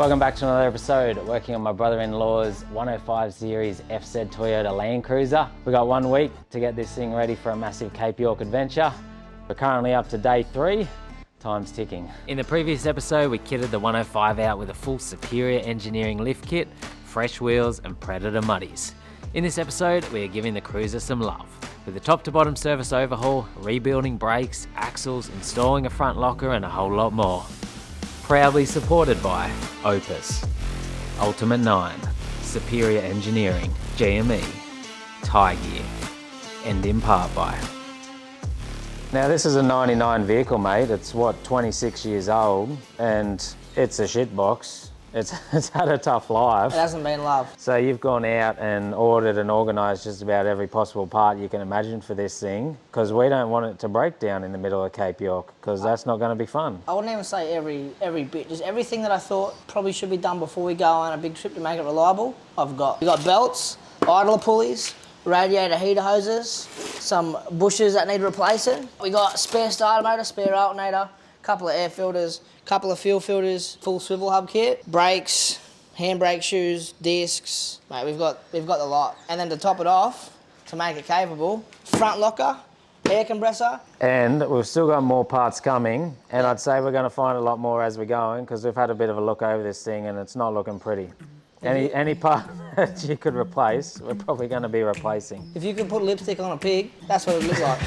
Welcome back to another episode, working on my brother-in-law's 105 series FZ Toyota Land Cruiser. We've got 1 week to get this thing ready for a massive Cape York adventure. We're currently up to day 3, time's ticking. In the previous episode, we kitted the 105 out with a full superior engineering lift kit, fresh wheels and Predator muddies. In this episode, we are giving the cruiser some love, with a top to bottom service overhaul, rebuilding brakes, axles, installing a front locker and a whole lot more. Proudly supported by Opus, Ultimate 9, Superior Engineering, GME, Tie Gear, and in part by. Now this is a 99 vehicle, mate. It's what, 26 years old, and it's a shit box. It's had a tough life. It hasn't been loved. So you've gone out and ordered and organised just about every possible part you can imagine for this thing, because we don't want it to break down in the middle of Cape York, because that's not going to be fun. I wouldn't even say every bit, just everything that I thought probably should be done before we go on a big trip to make it reliable, I've got. We've got belts, idler pulleys, radiator heater hoses, some bushes that need replacing. We got spare starter motor, spare alternator, couple of air filters, couple of fuel filters, full swivel hub kit, brakes, handbrake shoes, discs. Mate, we've got the lot. And then to top it off, to make it capable, front locker, air compressor. And we've still got more parts coming, and I'd say we're going to find a lot more as we're going, because we've had a bit of a look over this thing and it's not looking pretty. Any part that you could replace, we're probably going to be replacing. If you could put lipstick on a pig, that's what it looks like.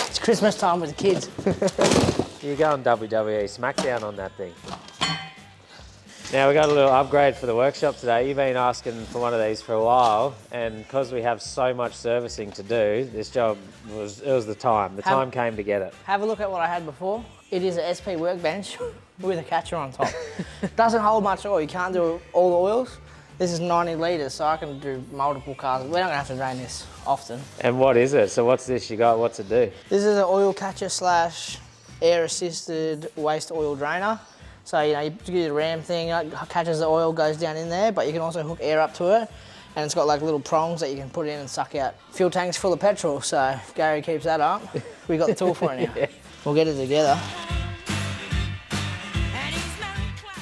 It's Christmas time with the kids. You're going WWE SmackDown on that thing. Now we got a little upgrade for the workshop today. You've been asking for one of these for a while, and because we have so much servicing to do, this job was the time. The time came to get it. Have a look at what I had before. It is an SP workbench with a catcher on top. Doesn't hold much oil. You can't do all the oils. This is 90 litres, so I can do multiple cars. We're not gonna have to drain this often. And what is it? So what's this you got? What's it do? This is an oil catcher slash air assisted waste oil drainer. So, you know, you do the ram thing, it catches the oil, goes down in there, but you can also hook air up to it. And it's got like little prongs that you can put in and suck out. Fuel tank's full of petrol, so if Gary keeps that up, we got the tool for it now. Yeah. We'll get it together.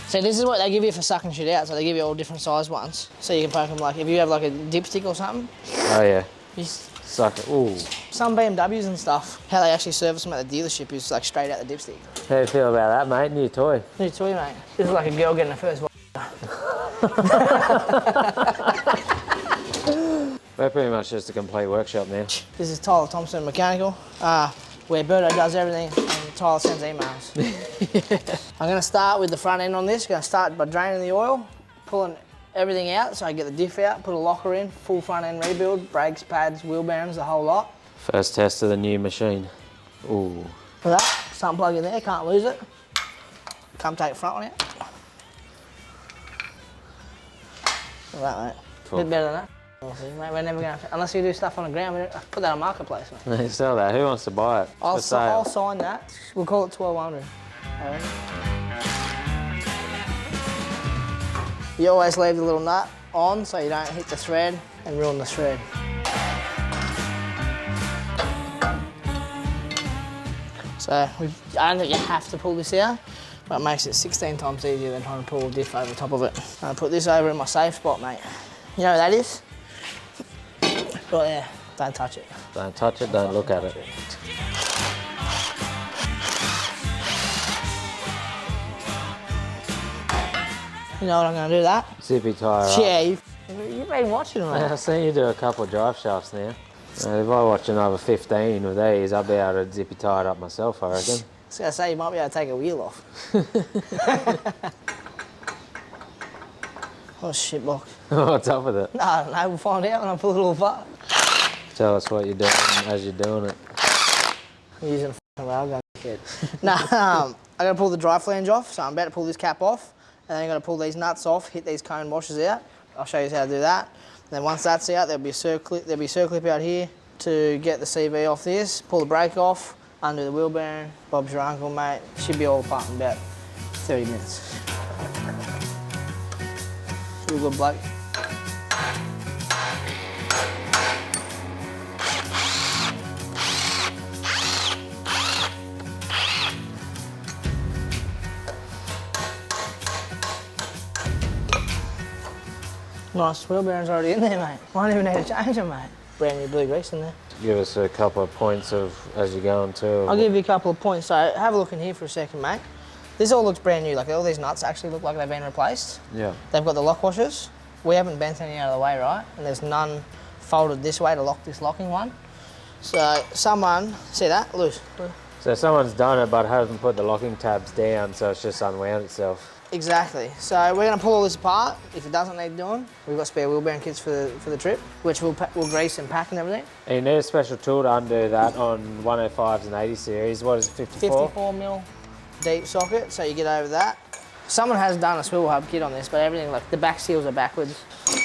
So this is what they give you for sucking shit out. So they give you all different size ones. So you can poke them like, if you have like a dipstick or something. Oh yeah. You suck it. Ooh. Some BMWs and stuff, how they actually service them at the dealership is like straight out the dipstick. How do you feel about that, mate? New toy. New toy, mate. This is like a girl getting her first We're pretty much just a complete workshop now. This is Tyler Thompson Mechanical, where Berto does everything and Tyler sends emails. Yeah. I'm going to start with the front end on this. Going to start by draining the oil, pulling everything out so I get the diff out, put a locker in, full front end rebuild, brakes, pads, wheel bearings, the whole lot. First test of the new machine. Ooh. Look at that, something plug in there, can't lose it. Come take the front one out. Look at that, mate. Cool. Bit better than that. Mate, we're never going to, unless you do stuff on the ground, we don't, put that on Marketplace, mate. They sell that. Who wants to buy it? I'll sign that. We'll call it 1200. You always leave the little nut on so you don't hit the thread and ruin the thread. So I don't think you have to pull this out, but it makes it 16 times easier than trying to pull a diff over the top of it. I put this over in my safe spot, mate. You know where that is? Right there. Don't touch it. Don't touch it, don't look at it. You know what I'm going to do that? Zippy tyre up. Yeah, you've been watching, mate. I've seen you do a couple of drive shafts now. If I watch another 15 with these, I'll be able to zippy tie it up myself, I reckon. I was going to say, you might be able to take a wheel off. Oh, shit, block. What's up with it? No, we'll find out when I pull it all apart. Tell us what you're doing as you're doing it. I'm using a railgun kit. I got to pull the dry flange off, so I'm about to pull this cap off, and then I got to pull these nuts off, hit these cone washers out. I'll show you how to do that. And then once that's out, there'll be a circlip out here to get the CV off this, pull the brake off, undo the wheel bearing. Bob's your uncle, mate. Should be all apart in about 30 minutes. Real good bloke. Nice wheel bearings already in there, mate. Won't even need to change them, mate. Brand new blue grease in there. Give us a couple of points of as you go into. I'll give you a couple of points. So have a look in here for a second, mate. This all looks brand new. Like all these nuts actually look like they've been replaced. Yeah. They've got the lock washers. We haven't bent any out of the way, right? And there's none folded this way to lock this locking one. So someone, see that? Loose. So someone's done it but hasn't put the locking tabs down, so it's just unwound itself. Exactly. So we're going to pull all this apart. If it doesn't need doing, we've got spare wheel bearing kits for the trip, which we'll grease and pack and everything. And you need a special tool to undo that on 105s and 80 series. What is it, 54? 54mm deep socket, so you get over that. Someone has done a swivel hub kit on this, but everything, like the back seals are backwards.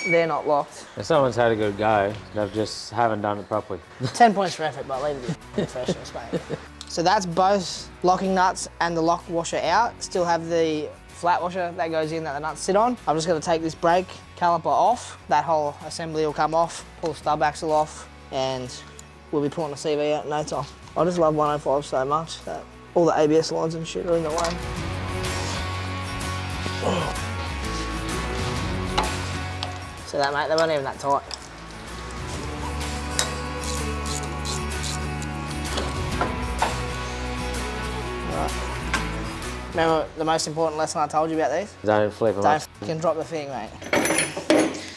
They're not locked. If someone's had a good go, they just haven't done it properly. 10 points for effort, but leave it to the professionals, mate. So that's both locking nuts and the lock washer out. Still have the flat washer that goes in that the nuts sit on. I'm just going to take this brake caliper off. That whole assembly will come off, pull the stub axle off, and we'll be pulling the CV out in no time. I just love 105 so much that all the ABS lines and shit are in the way. See that, mate? They weren't even that tight. Remember the most important lesson I told you about these? Don't flip them Don't up. fucking drop the thing, mate.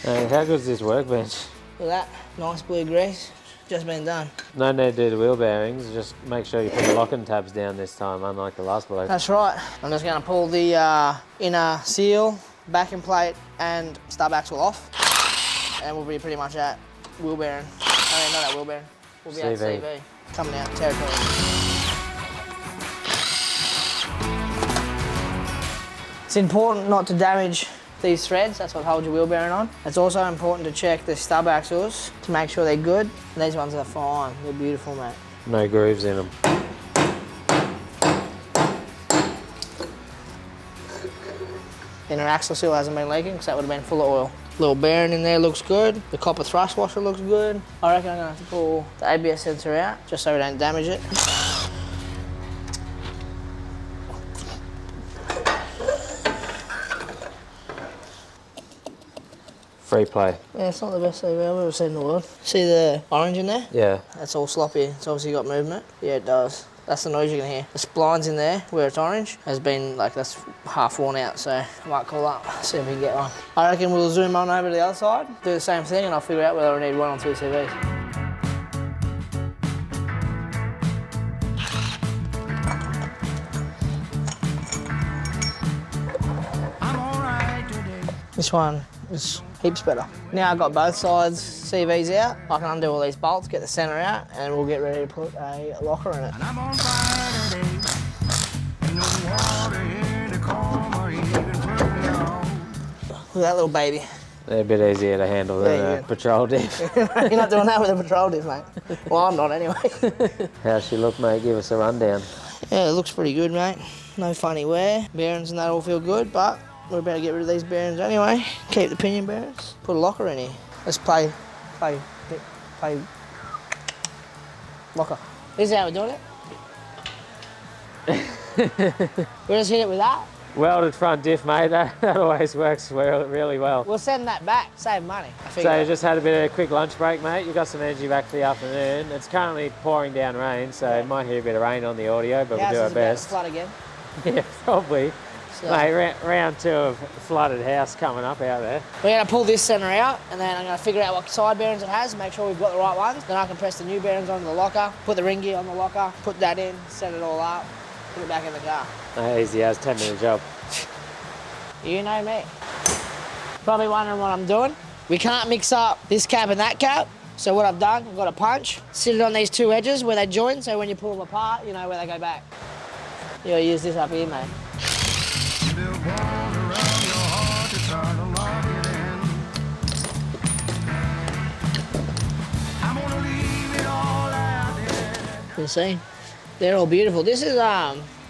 Hey, how good's this workbench? Look at that, nice blue grease, just been done. No need to do the wheel bearings, just make sure you put the locking tabs down this time, unlike the last bloke. That's right. I'm just gonna pull the inner seal, backing plate and stub axle off. And we'll be pretty much at wheel bearing. I mean, not at wheel bearing. We'll be at CV. Coming out, territory. It's important not to damage these threads, that's what holds your wheel bearing on. It's also important to check the stub axles to make sure they're good. And these ones are fine, they're beautiful, mate. No grooves in them. Inner axle seal hasn't been leaking because that would have been full of oil. Little bearing in there looks good. The copper thrust washer looks good. I reckon I'm gonna have to pull the ABS sensor out just so we don't damage it. Free play. Yeah, it's not the best CV I've ever seen in the world. See the orange in there? Yeah. That's all sloppy. It's obviously got movement. Yeah, it does. That's the noise you can hear. The splines in there, where it's orange, has been, like, that's half worn out, so I might call up, see if we can get one. I reckon we'll zoom on over to the other side, do the same thing, and I'll figure out whether I need 1 or 2 CVs. This one is heaps better. Now I've got both sides CVs out, I can undo all these bolts, get the centre out, and we'll get ready to put a locker in it. Look at that little baby. They're a bit easier to handle than a patrol diff. You're not doing that with a patrol diff, mate. Well, I'm not anyway. How's she look, mate? Give us a rundown. Yeah, it looks pretty good, mate. No funny wear. Bearings and that all feel good, but we're about to get rid of these bearings anyway. Keep the pinion bearings. Put a locker in here. Let's play locker. This is how we're doing it. We'll just hit it with that. Welded front diff, mate. That always works really well. We'll send that back, save money. So you just had a bit of a quick lunch break, mate. You got some energy back for the afternoon. It's currently pouring down rain, so you might hear a bit of rain on the audio, but we'll do our best. Flood again. Yeah, probably. So, mate, round 2 of flooded house coming up out there. We're going to pull this centre out, and then I'm going to figure out what side bearings it has, make sure we've got the right ones. Then I can press the new bearings onto the locker, put the ring gear on the locker, put that in, set it all up, put it back in the car. Easy as, 10-minute job. You know me. Probably wondering what I'm doing. We can't mix up this cap and that cap. So what I've done, I've got a punch, sit it on these 2 edges where they join, so when you pull them apart, you know where they go back. You gotta use this up here, mate. You see? They're all beautiful. This is,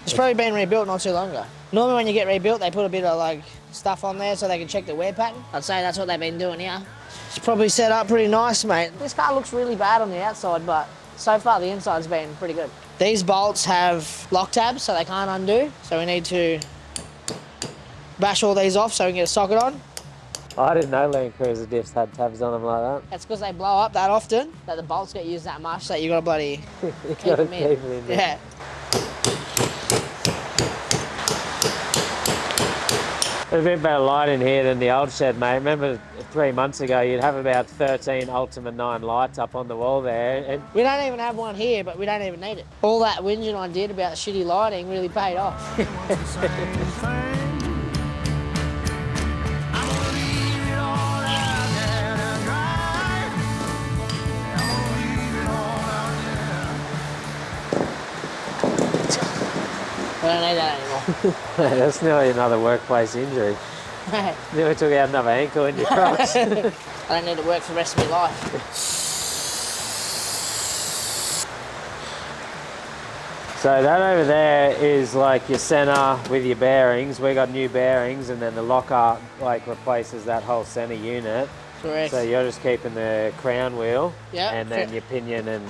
it's probably been rebuilt not too long ago. Normally when you get rebuilt, they put a bit of like stuff on there so they can check the wear pattern. I'd say that's what they've been doing here. It's probably set up pretty nice, mate. This car looks really bad on the outside, but so far the inside's been pretty good. These bolts have lock tabs, so they can't undo. So we need to bash all these off so we can get a socket on. I didn't know Land Cruiser diffs had tabs on them like that. That's because they blow up that often, that the bolts get used that much that you got to bloody keep them in. Yeah. There's a bit better light in here than the old shed, mate. Remember 3 months ago, you'd have about 13 Ultima 9 lights up on the wall there. And we don't even have one here, but we don't even need it. All that whinging I did about shitty lighting really paid off. I don't need that anymore. That's nearly another workplace injury. Nearly took out another ankle in your crocs. I don't need to work for the rest of my life. So that over there is like your centre with your bearings. We got new bearings, and then the locker like replaces that whole centre unit. Correct. So you're just keeping the crown wheel, yeah, and then your pinion and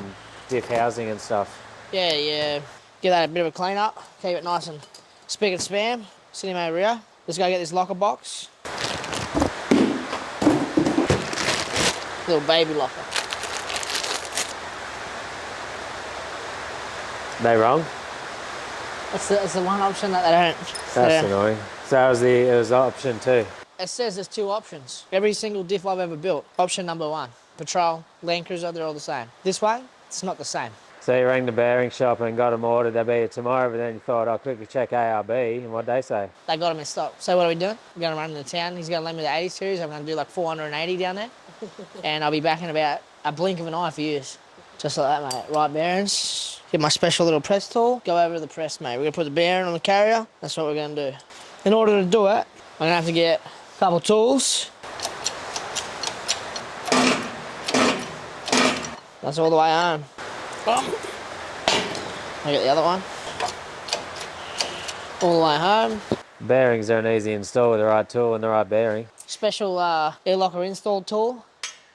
diff housing and stuff. Yeah, yeah. Give that a bit of a clean up, keep it nice and spick and spam. Sitting over here. Let's go get this locker box. Little baby locker. They wrong? That's the one option that they don't. That's annoying. So it was option 2. It says there's 2 options. Every single diff I've ever built. Option number 1, Patrol, Land Cruiser, they're all the same. This one, it's not the same. So you rang the bearing shop and got them ordered, they'll be here tomorrow, but then you thought, I'll quickly check ARB, and what'd they say? They got them in stock. So what are we doing? We're going to run into town. He's going to lend me the 80 series. I'm going to do like 480 down there. And I'll be back in about a blink of an eye for years. Just like that, mate. Right bearings. Get my special little press tool. Go over to the press, mate. We're going to put the bearing on the carrier. That's what we're going to do. In order to do it, I'm going to have to get a couple tools. That's all the way home. I get the other one. All the way home. Bearings are an easy install with the right tool and the right bearing. Special air locker install tool.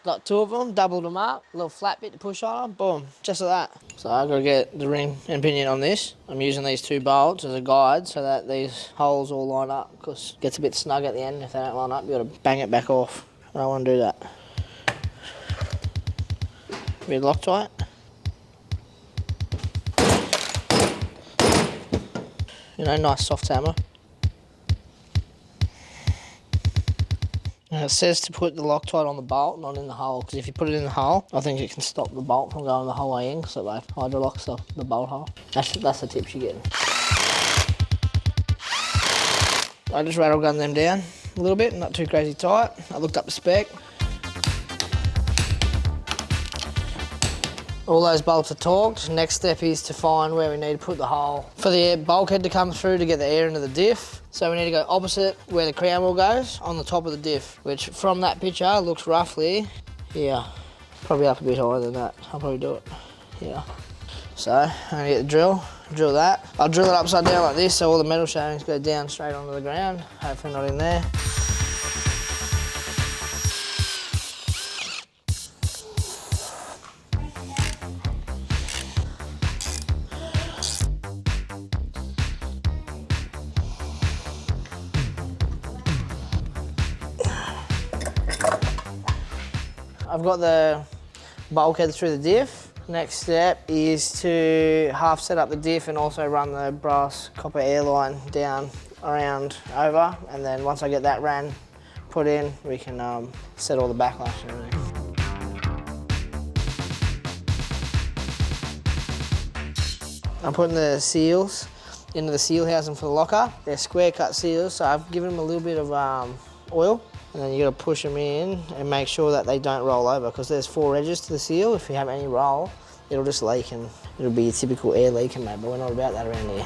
Got 2 of them, doubled them up. A little flat bit to push on, boom, just like that. So I've got to get the ring and pinion on this. I'm using these 2 bolts as a guide so that these holes all line up, because it gets a bit snug at the end. If they don't line up, you've got to bang it back off. I don't want to do that. A bit of Loctite. You know, nice soft hammer. And it says to put the Loctite on the bolt, not in the hole, because if you put it in the hole, I think it can stop the bolt from going the whole way in, so it hydrolocks the bolt hole. That's the tips you're getting. I just rattle gun them down a little bit, not too crazy tight. I looked up the spec. All those bolts are torqued. Next step is to find where we need to put the hole for the bulkhead to come through to get the air into the diff. So we need to go opposite where the crown wheel goes, on the top of the diff, which from that picture looks roughly here. Probably up a bit higher than that. I'll probably do it here. So I'm gonna get the drill that. I'll drill it upside down like this so all the metal shavings go down straight onto the ground. Hopefully not in there. I've got the bulkhead through the diff. Next step is to half set up the diff and also run the brass copper air line down, around, over, and then once I get that ran put in, we can set all the backlash and everything. I'm putting the seals into the seal housing for the locker. They're square cut seals, so I've given them a little bit of oil. And then you got to push them in and make sure that they don't roll over, because there's 4 edges to the seal. If you have any roll, it'll just leak and it'll be a typical air leaking, mate, but we're not about that around here.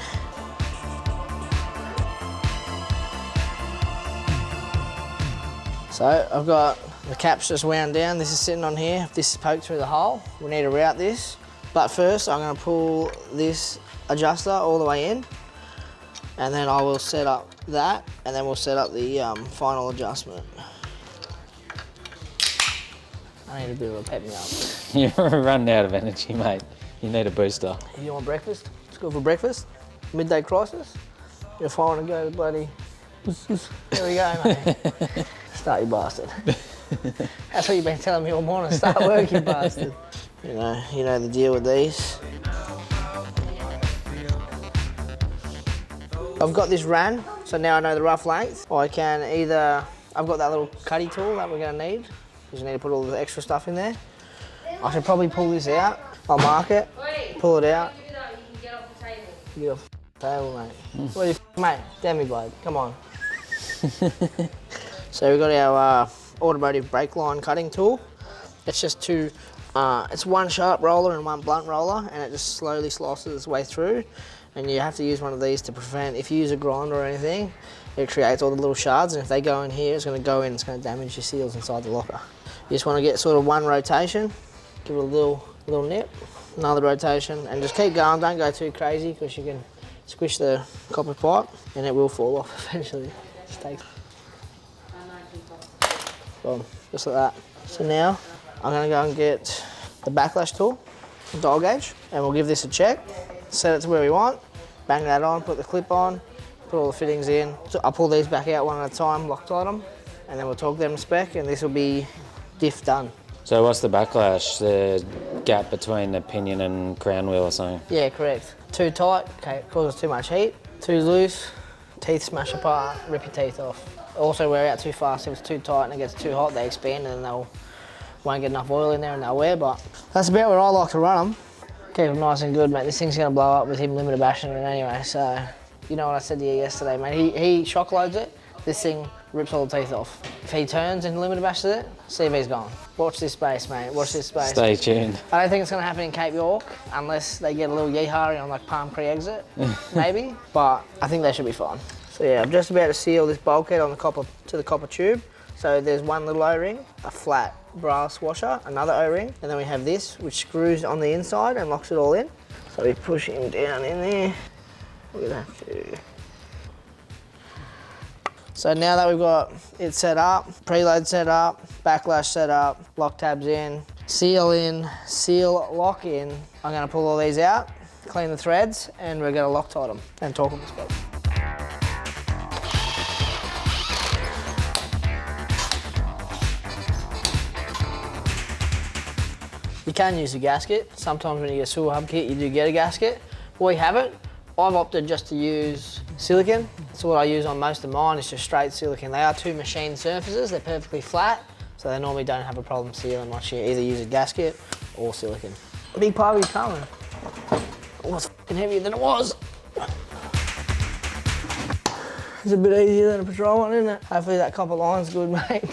So I've got the caps just wound down. This is sitting on here. If this is poked through the hole, we need to route this. But first I'm going to pull this adjuster all the way in, and then I will set up that, and then we'll set up the final adjustment. I need a bit of a pep me up. You're running out of energy, mate. You need a booster. You want breakfast? Let's go for breakfast. Midday crisis. You're fine to go, bloody. There we go, mate. Start, you bastard. That's what you've been telling me all morning. Start work, you bastard. You know the deal with these. I've got this ran, so now I know the rough length. I can either, I've got that little cutty tool that we're gonna need, because you need to put all the extra stuff in there. I should probably pull this out. I'll mark it, pull it out. You can get off the table. Get off the table, mate. What are you, mate? Damn me, bloke. Come on. So we've got our automotive brake line cutting tool. It's just two, it's one sharp roller and one blunt roller, and it just slowly slices its way through. And you have to use one of these to prevent, if you use a grinder or anything, it creates all the little shards, and if they go in here, it's going to go in, it's going to damage your seals inside the locker. You just want to get sort of one rotation, give it a little nip, another rotation, and just keep going. Don't go too crazy, because you can squish the copper pipe and it will fall off eventually. Just take. Boom, just like that. So now I'm going to go and get the backlash tool, dial gauge, and we'll give this a check. Set it to where we want, bang that on, put the clip on, put all the fittings in. So I'll pull these back out one at a time, Loctite them, and then we'll torque them to spec, and this will be diff done. So what's the backlash? The gap between the pinion and crown wheel or something? Yeah, correct. Too tight, okay, causes too much heat. Too loose, teeth smash apart, rip your teeth off. Also wear out too fast. If it's too tight and it gets too hot, they expand and then won't get enough oil in there and they'll wear, but that's about where I like to run them. Keep them nice and good, mate. This thing's gonna blow up with him limiter bashing it anyway, so you know what I said to you yesterday, mate. He shock loads it, this thing rips all the teeth off. If he turns and limiter bashes it, CV's gone. Watch this space, mate, watch this space. Stay tuned. I don't think it's gonna happen in Cape York, unless they get a little yeehari on like Palm Cree exit, maybe, but I think they should be fine. So yeah, I'm just about to seal this bulkhead on the copper tube. So there's one little O-ring, a flat brass washer, another O-ring, and then we have this, which screws on the inside and locks it all in. So we push him down in there. Look at that too. So now that we've got it set up, preload set up, backlash set up, lock tabs in, lock in, I'm gonna pull all these out, clean the threads, and we're gonna Loctite them and torque them to spec. You can use a gasket. Sometimes when you get a sewer hub kit, you do get a gasket. We haven't. I've opted just to use silicone. That's what I use on most of mine, is just straight silicone. They are two machined surfaces, they're perfectly flat, so they normally don't have a problem sealing once you either use a gasket or silicone. A big part of your coming. It was f***ing heavier than it was. It's a bit easier than a patrol one, isn't it? Hopefully that copper line's good, mate.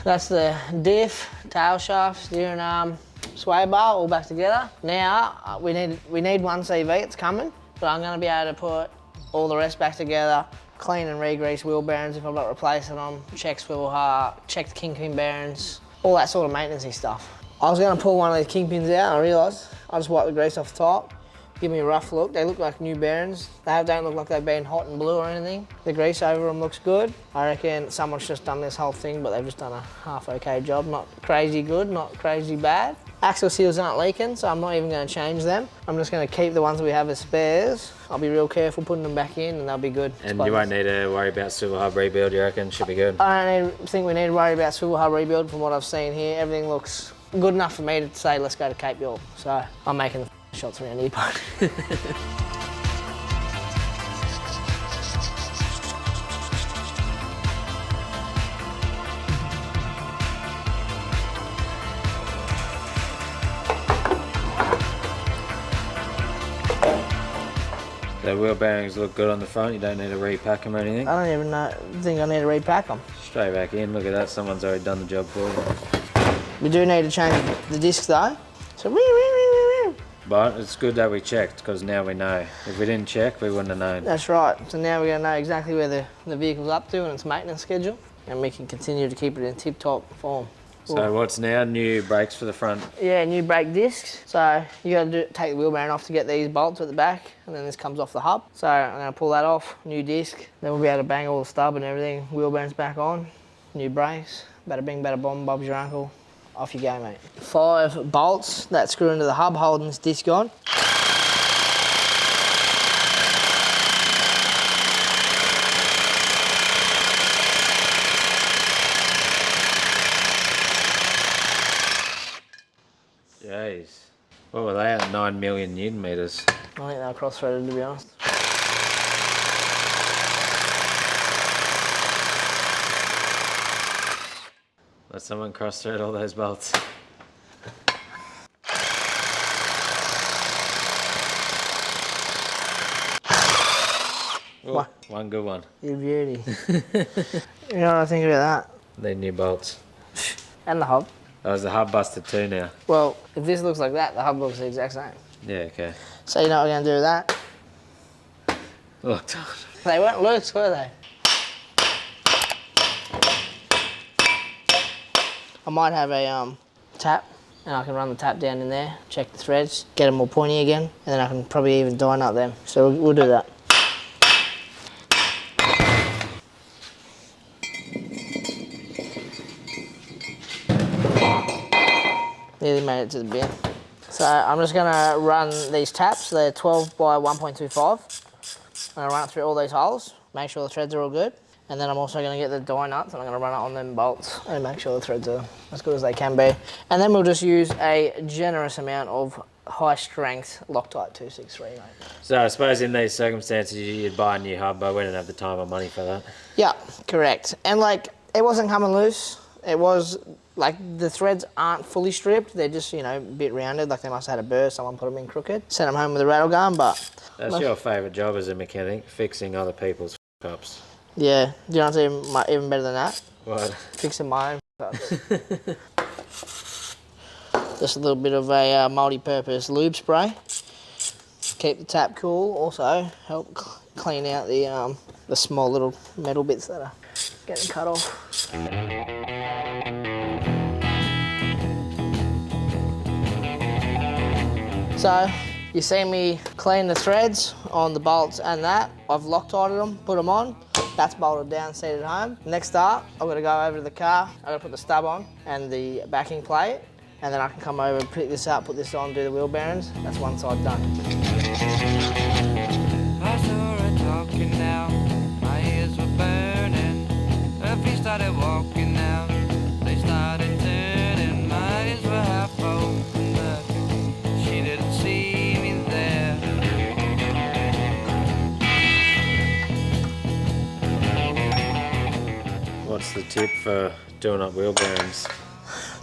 That's the diff, tail shaft, steering arm, sway bar all back together. Now we need one CV, it's coming, but I'm gonna be able to put all the rest back together, clean and re-grease wheel bearings if I'm not replacing them, check swivel heart, check the kingpin bearings, all that sort of maintenance-y stuff. I was gonna pull one of these kingpins out, I realised. I just wipe the grease off the top, give me a rough look. They look like new bearings. They don't look like they've been hot and blue or anything. The grease over them looks good. I reckon someone's just done this whole thing, but they've just done a half okay job. Not crazy good, not crazy bad. Axle seals aren't leaking, so I'm not even going to change them. I'm just going to keep the ones we have as spares. I'll be real careful putting them back in and they'll be good. And you won't need to worry about swivel hub rebuild, you reckon? Should be good? I don't think we need to worry about swivel hub rebuild from what I've seen here. Everything looks good enough for me to say let's go to Cape York. So I'm making the shots around here, but The wheel bearings look good on the front, you don't need to repack them or anything? I don't even think I need to repack them. Straight back in, look at that, someone's already done the job for you. We do need to change the disc though. So But it's good that we checked, because now we know. If we didn't check, we wouldn't have known. that's right. So now we're going to know exactly where the vehicle's up to and its maintenance schedule, and we can continue to keep it in tip-top form. So what's now? New brakes for the front. Yeah, new brake discs. So you got to take the wheel bearing off to get these bolts at the back, and then this comes off the hub. So I'm going to pull that off, new disc. Then we'll be able to bang all the stub and everything. Wheel bearings back on, new brakes. Bada bing, bada bomb, Bob's your uncle. Off you go, mate. 5 bolts that screw into the hub holding this disc on. Jeez. What were they at? 9 million Newton meters. I think they were cross-threaded, to be honest. Let someone cross-thread all those bolts. Ooh, one good one. You beauty. You know what I think about that? Need new bolts. And the hub. Oh, is the hub busted too now? Well, if this looks like that, the hub looks the exact same. Yeah, okay. So you know what we're going to do with that? Look. They weren't loose, were they? I might have a tap, and I can run the tap down in there, check the threads, get them all pointy again, and then I can probably even dye nut them. So we'll do that. Nearly made it to the bin. So I'm just gonna run these taps. They're 12 by 1.25. I'm gonna run it through all these holes, make sure the threads are all good. And then I'm also gonna get the die nuts and I'm gonna run it on them bolts and make sure the threads are as good as they can be. And then we'll just use a generous amount of high strength Loctite 263, mate. So I suppose in these circumstances you'd buy a new hub, but we didn't have the time or money for that. Yeah, correct. And like, it wasn't coming loose. It was, like, the threads aren't fully stripped. They're just, you know, a bit rounded. Like, they must have had a burr, someone put them in crooked. Sent them home with a rattle gun, but... That's your favourite job as a mechanic, fixing other people's f***ups. Yeah, do you know what's even better than that? What? Fixing my own f***ups. Just a little bit of a multi-purpose lube spray. Keep the tap cool. Also, help clean out the small little metal bits that are getting cut off. So, you see me clean the threads on the bolts and that. I've Loctited them, put them on. That's bolted down, seated home. Next up, I've got to go over to the car. I've got to put the stub on and the backing plate. And then I can come over, pick this up, put this on, do the wheel bearings. That's one side done. I saw her talking now, my ears were burning. Her feet started walking now, they started turning. My eyes were half open, but she didn't see me there. What's the tip for doing up wheel bearings?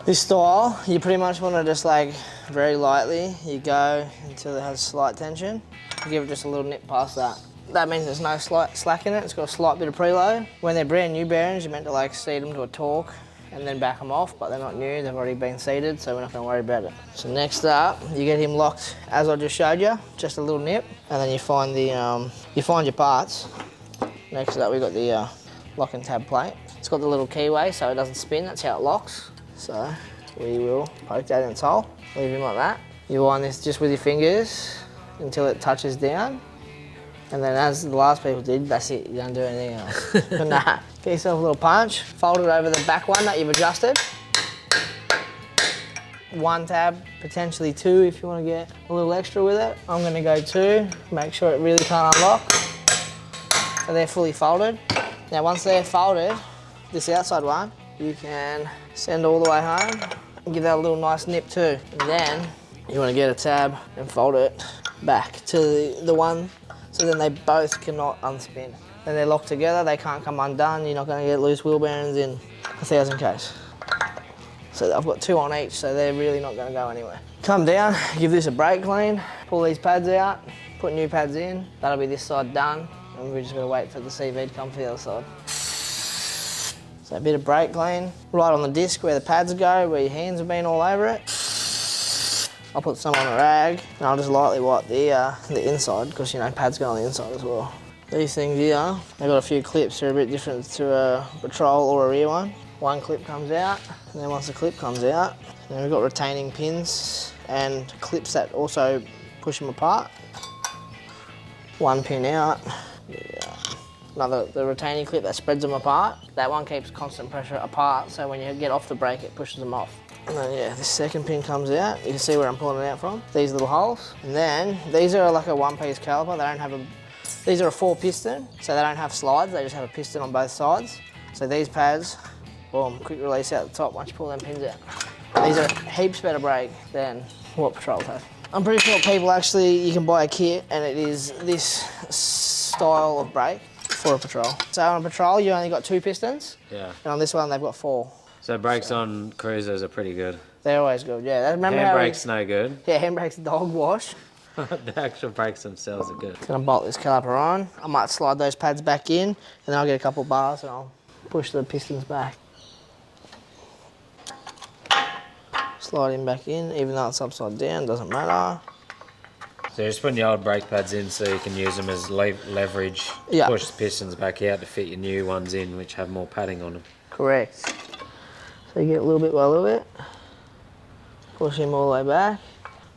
This style, you pretty much want to just like very lightly, you go until it has slight tension. You give it just a little nip past that. That means there's no slight slack in it, it's got a slight bit of preload. When they're brand new bearings, you're meant to like seat them to a torque and then back them off, but they're not new, they've already been seated, so we're not going to worry about it. So next up, you get him locked as I just showed you, just a little nip, and then you find your parts. Next up, we've got the lock and tab plate. It's got the little keyway so it doesn't spin, that's how it locks. So we will poke that in its hole, leave him like that. You wind this just with your fingers until it touches down. And then as the last people did, that's it, you don't do anything else. But nah, get yourself a little punch, fold it over the back one that you've adjusted. One tab, potentially two if you want to get a little extra with it. I'm gonna go two, make sure it really can't unlock. So they're fully folded. Now once they're folded, this outside one, you can send all the way home and give that a little nice nip too. And then you want to get a tab and fold it back to the one so then they both cannot unspin. Then they're locked together, they can't come undone, you're not going to get loose wheel bearings in 1,000 Ks. So I've got two on each, so they're really not going to go anywhere. Come down, give this a brake clean, pull these pads out, put new pads in, that'll be this side done, and we're just going to wait for the CV to come for the other side. So a bit of brake clean, right on the disc where the pads go, where your hands have been all over it. I'll put some on a rag and I'll just lightly wipe the inside because, you know, pads go on the inside as well. These things here, they've got a few clips that are a bit different to a patrol or a rear one. One clip comes out, and then once the clip comes out, then we've got retaining pins and clips that also push them apart. One pin out, the retaining clip that spreads them apart. That one keeps constant pressure apart, so when you get off the brake, it pushes them off. And then, yeah, this second pin comes out. You can see where I'm pulling it out from. These little holes. And then, these are like a one-piece caliper. They don't have these are a 4-piston, so they don't have slides. They just have a piston on both sides. So these pads, boom, quick release out the top once you pull them pins out. These are heaps better brake than what patrols have. I'm pretty sure people actually, you can buy a kit and it is this style of brake for a patrol. So on a patrol, you only got 2 pistons. Yeah. And on this one, they've got 4. So brakes on cruisers are pretty good. They're always good, yeah. Handbrake's no good. Yeah, handbrake's dog wash. The actual brakes themselves are good. Gonna bolt this caliper on. I might slide those pads back in and then I'll get a couple bars and I'll push the pistons back. Slide him back in, even though it's upside down, doesn't matter. So you're just putting the old brake pads in so you can use them as leverage. Yeah. Push the pistons back out to fit your new ones in, which have more padding on them. Correct. So you get a little bit by a little bit. Push him all the way back.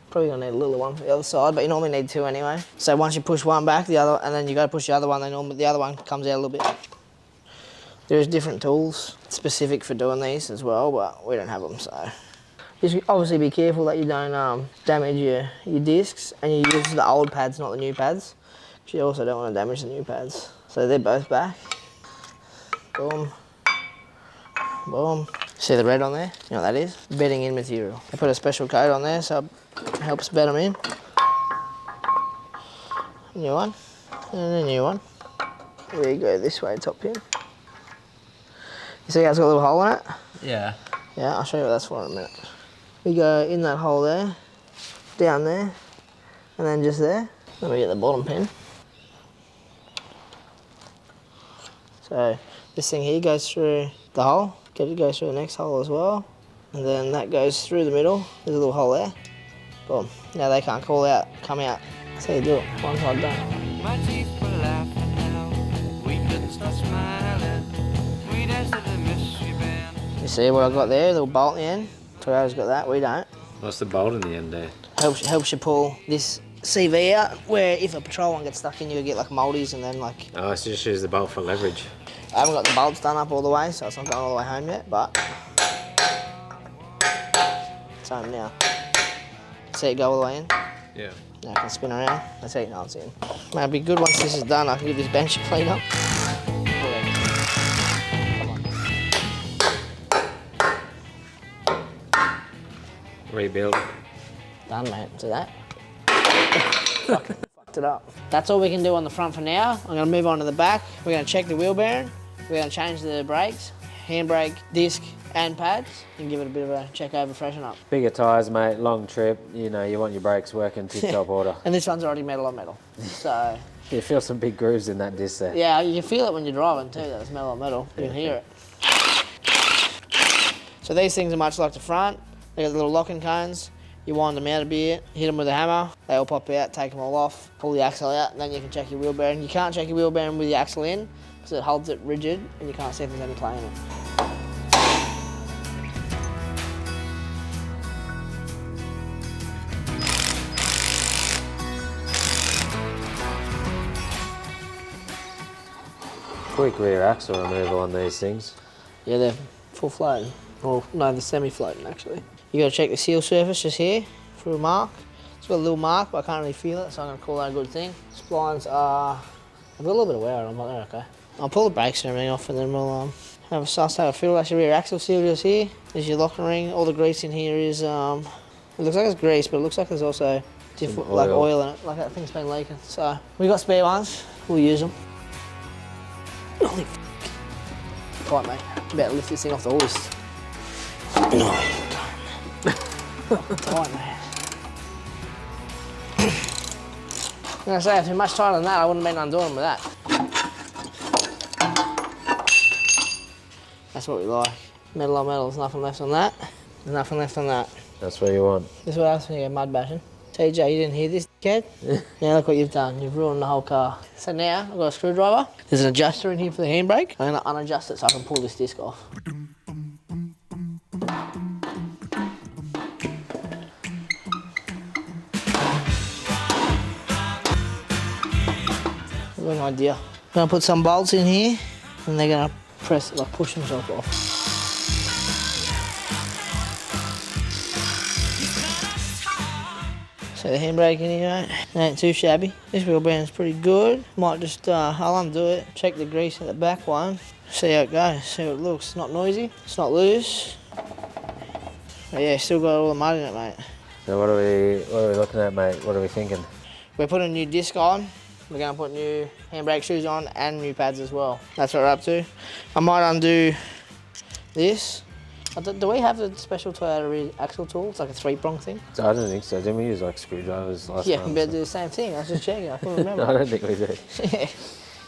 Probably gonna need a little one for the other side, but you normally need 2 anyway. So once you push one back, the other, and then you go to push the other one, the other one comes out a little bit. There's different tools specific for doing these as well, but we don't have them, so. Just obviously be careful that you don't damage your discs, and you use the old pads, not the new pads. Because you also don't want to damage the new pads. So they're both back. Boom. Boom. See the red on there? You know what that is? Bedding in material. They put a special coat on there so it helps bed them in. New one. And a new one. There you go, this way, top pin. You see how it's got a little hole in it? Yeah. Yeah, I'll show you what that's for in a minute. We go in that hole there, down there, and then just there. Then we get the bottom pin. So this thing here goes through the hole. It goes through the next hole as well. And then that goes through the middle. There's a little hole there. Boom. Now they can't come out. That's how you do it. One side done. My teeth were laughing now. We couldn't stop smiling. We danced to the mystery band. You see what I got there? A little bolt in the end. Toyota's got that. We don't. What's the bolt in the end there? Helps you pull this CV out, where if a patrol one gets stuck in, you get like mouldies and then like. Oh, so just use the bolt for leverage. I haven't got the bolts done up all the way, so it's not going all the way home yet, but it's home now. See it go all the way in? Yeah. Now I can spin around. That's how you know it's in. Might be good once this is done. I can give this bench a clean up. Rebuild. Done, mate. See that? Fucked it up. That's all we can do on the front for now. I'm going to move on to the back. We're going to check the wheel bearing. We're going to change the brakes, handbrake, disc and pads, and give it a bit of a check over, freshen up. Bigger tyres, mate, long trip. You know, you want your brakes working tip-top order. And this one's already metal on metal. So You feel some big grooves in that disc there. yeah, you can feel it when you're driving too, that it's metal on metal. You can hear it. So these things are much like the front. They got the little locking cones. You wind them out a bit, hit them with a hammer, they all pop out, take them all off, pull the axle out, and then you can check your wheel bearing. You can't check your wheel bearing with the axle in, because it holds it rigid, and you can't see if there's any play in it. Quick rear axle removal on these things. Yeah, they're full floating. Or no, they're semi-floating actually. You gotta check the seal surface just here for a mark. It's got a little mark, but I can't really feel it, so I'm gonna call that a good thing. Splines are, I've got a little bit of wear on them, but they're okay. I'll pull the brakes and everything off, and then we'll have a suss, have a feel. That's your rear axle seal just here. There's your locking ring. All the grease in here is, it looks like it's grease, but it looks like there's also like oil in it, like that thing's been leaking. So we got spare ones. We'll use them. Holy f***. Tight, mate. About to lift this thing off the hoist. No. Tight, man. I'm gonna say, if you're much tighter than that, I wouldn't have been undoing them with that. That's what we like. Metal on metal, there's nothing left on that. There's nothing left on that. That's what you want. This is what happens when you go mud bashing. TJ, you didn't hear this, kid? Now look what you've done. You've ruined the whole car. So now I've got a screwdriver. There's an adjuster in here for the handbrake. I'm going to unadjust it so I can pull this disc off. I've got an idea. I'm going to put some bolts in here and they're going to press, like push themselves off. So the handbrake in here, mate, it ain't too shabby. This wheel bearing's pretty good. Might just, I'll undo it, check the grease in the back one, see how it goes, see how it looks. It's not noisy, it's not loose. But yeah, still got all the mud in it, mate. So what are we looking at, mate? What are we thinking? We're putting a new disc on. We're going to put new handbrake shoes on and new pads as well. That's what we're up to. I might undo this. Do we have a special Toyota axle tool? It's like a 3-prong thing. I don't think so. Didn't we use like screwdrivers last time? Yeah, we better do the same thing. I was just checking. I couldn't remember. No, I don't think we do. Yeah,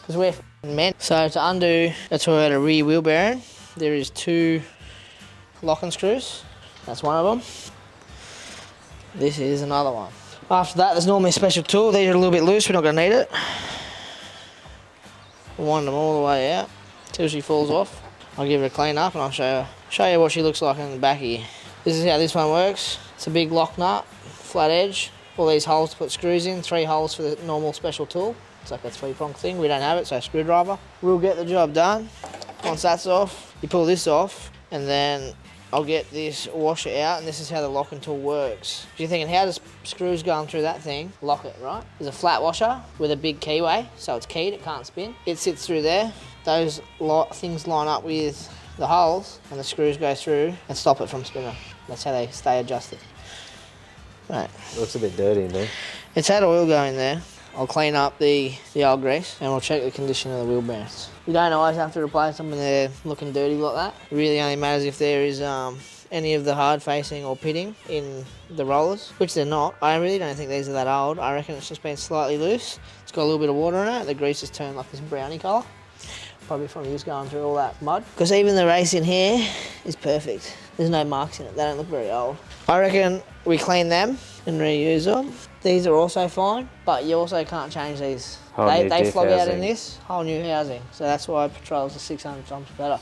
because we're men. So to undo a Toyota rear wheel bearing, there is 2 locking screws. That's one of them. This is another one. After that, there's normally a special tool. These are a little bit loose. We're not going to need it. Wind them all the way out till she falls off. I'll give her a clean up and I'll show you what she looks like in the back here. This is how this one works. It's a big lock nut, flat edge, all these holes to put screws in, 3 holes for the normal special tool. It's like a 3-prong thing. We don't have it, so a screwdriver. We'll get the job done. Once that's off, you pull this off and then I'll get this washer out, and this is how the locking tool works. If you're thinking, how does screws going through that thing lock it, right? There's a flat washer with a big keyway, so it's keyed, it can't spin. It sits through there. Those things line up with the holes, and the screws go through and stop it from spinning. That's how they stay adjusted. Right. It looks a bit dirty in there. It's had oil go in there. I'll clean up the old grease and we'll check the condition of the wheel bearings. You don't always have to replace them when they're looking dirty like that. It really only matters if there is any of the hard facing or pitting in the rollers, which they're not. I really don't think these are that old. I reckon it's just been slightly loose. It's got a little bit of water in it. The grease has turned like this brownie colour. Probably from just going through all that mud. Because even the race in here is perfect. There's no marks in it. They don't look very old. I reckon we clean them and reuse them. These are also fine, but you also can't change these. They flog out in this whole new housing. So that's why Patrols are 600 times better.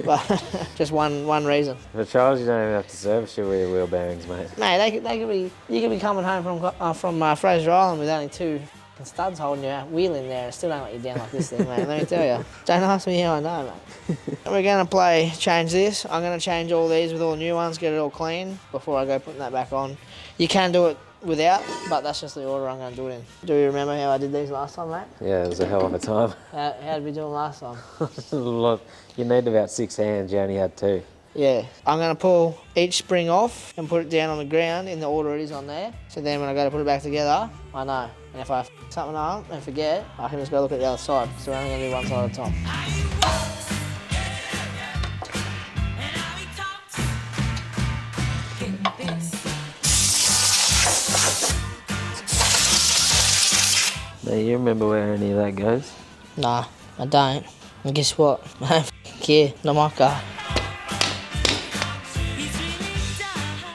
But just one reason. Patrols, you don't even have to service your rear wheel bearings, mate. Mate, you could be coming home from Fraser Island with only 2 studs holding your wheel in there and still don't let you down like this thing, mate. Let me tell you. Don't ask me how I know, mate. We're going to change this. I'm going to change all these with all the new ones, get it all clean before I go putting that back on. You can do it without, but that's just the order I'm going to do it in. Do you remember how I did these last time, mate? Yeah, it was a hell of a time. How did we do them last time? You need about 6 hands, you only had 2. Yeah. I'm going to pull each spring off and put it down on the ground in the order it is on there. So then when I go to put it back together, I know. And if I f something up and forget, I can just go look at the other side. So we're only going to do one side at a time. Now, you remember where any of that goes? Nah, I don't. And guess what? I don't care. Not my car.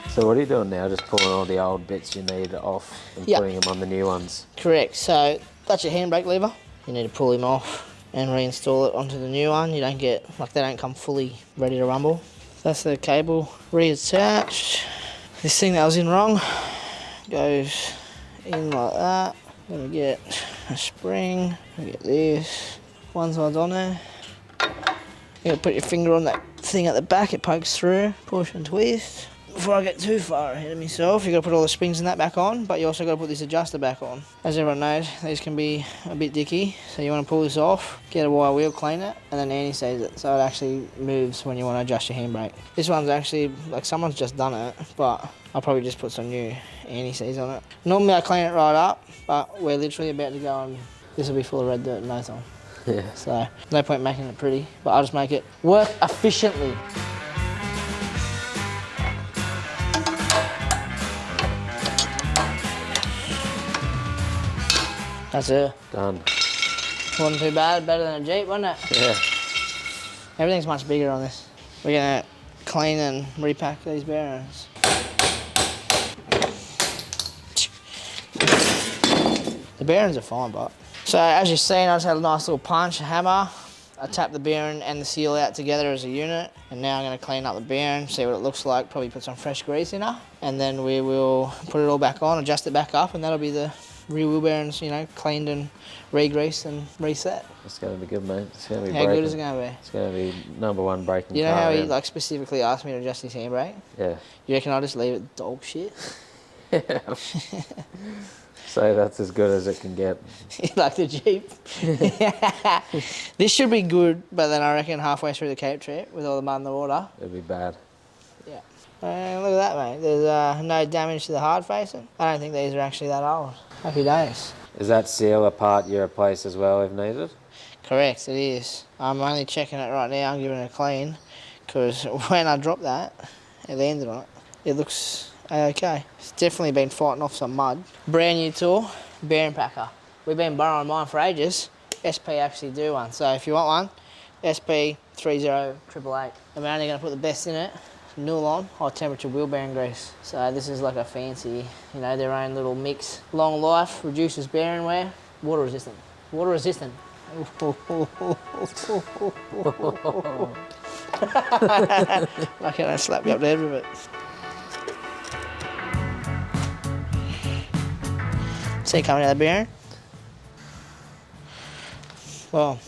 So what are you doing now? Just pulling all the old bits you need off and putting them on the new ones? Correct. So that's your handbrake lever. You need to pull him off and reinstall it onto the new one. You don't get, like, they don't come fully ready to rumble. That's the cable reattached. This thing that was in wrong goes in like that. Gonna get a spring, get this. One side's on there. You gotta put your finger on that thing at the back, it pokes through, push and twist. Before I get too far ahead of myself, you gotta put all the springs in that back on, but you also gotta put this adjuster back on. As everyone knows, these can be a bit dicky, so you wanna pull this off, get a wire wheel, clean it, and then anti-seize it, so it actually moves when you wanna adjust your handbrake. This one's actually, like, someone's just done it, but I'll probably just put some new anti-seize on it. Normally I clean it right up, but we're literally about to go and this will be full of red dirt in no time. Yeah. So, no point making it pretty, but I'll just make it work efficiently. That's it. Done. Wasn't too bad, better than a Jeep, wasn't it? Yeah. Everything's much bigger on this. We're gonna clean and repack these bearings. The bearings are fine, but. So as you've seen, I just had a nice little punch, a hammer. I tapped the bearing and the seal out together as a unit, and now I'm going to clean up the bearing, see what it looks like, probably put some fresh grease in it, and then we will put it all back on, adjust it back up, and that'll be the rear wheel bearings, you know, cleaned and re-greased and reset. It's going to be good, mate. It's going to be How good is it going to be? It's going to be #1 braking You know car how he around. like specifically asked me to adjust his handbrake? Yeah. You reckon I'll just leave it dog shit? Yeah. So that's as good as it can get. Like the Jeep. This should be good, but then I reckon halfway through the Cape trip with all the mud in the water. It'd be bad. Yeah. Look at that, mate. There's no damage to the hard facing. I don't think these are actually that old. Happy days. Is that seal a part you replace as well if needed? Correct, it is. I'm only checking it right now. I'm giving it a clean because when I dropped that, it landed on it. It looks okay. It's definitely been fighting off some mud. Brand new tool, bearing packer. We've been borrowing mine for ages. SP actually do one. So if you want one, SP 30888. And we're only going to put the best in it. Nylon, high temperature wheel bearing grease. So this is like a fancy, you know, their own little mix. Long life, reduces bearing wear, water resistant. Water resistant. Like I slap you up the head with it. See coming out of the bearing? Well,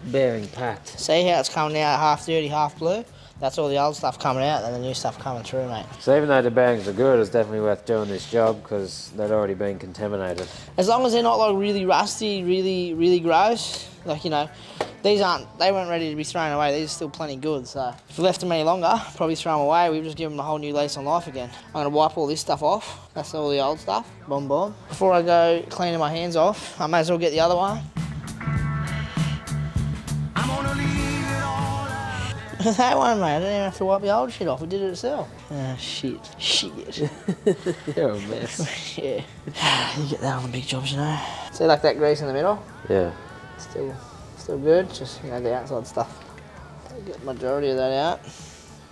Bearing packed. see how it's coming out half dirty, half blue? That's all the old stuff coming out and the new stuff coming through, mate. So even though the bearings are good, it's definitely worth doing this job because they'd already been contaminated. As long as they're not like really rusty, really gross, like, you know, they weren't ready to be thrown away. These are still plenty good, so if we left them any longer, probably throw them away. We've just given them a whole new lease on life again. I'm gonna wipe all this stuff off. That's all the old stuff. Boom, boom. Before I go cleaning my hands off, I may as well get the other one. That one, mate, I didn't even have to wipe the old shit off. We did it ourselves. Ah, shit. You're a mess. Yeah. You get that on the big jobs, you know. See, like that grease in the middle? Yeah. Still good, just, you know, the outside stuff. Get the majority of that out.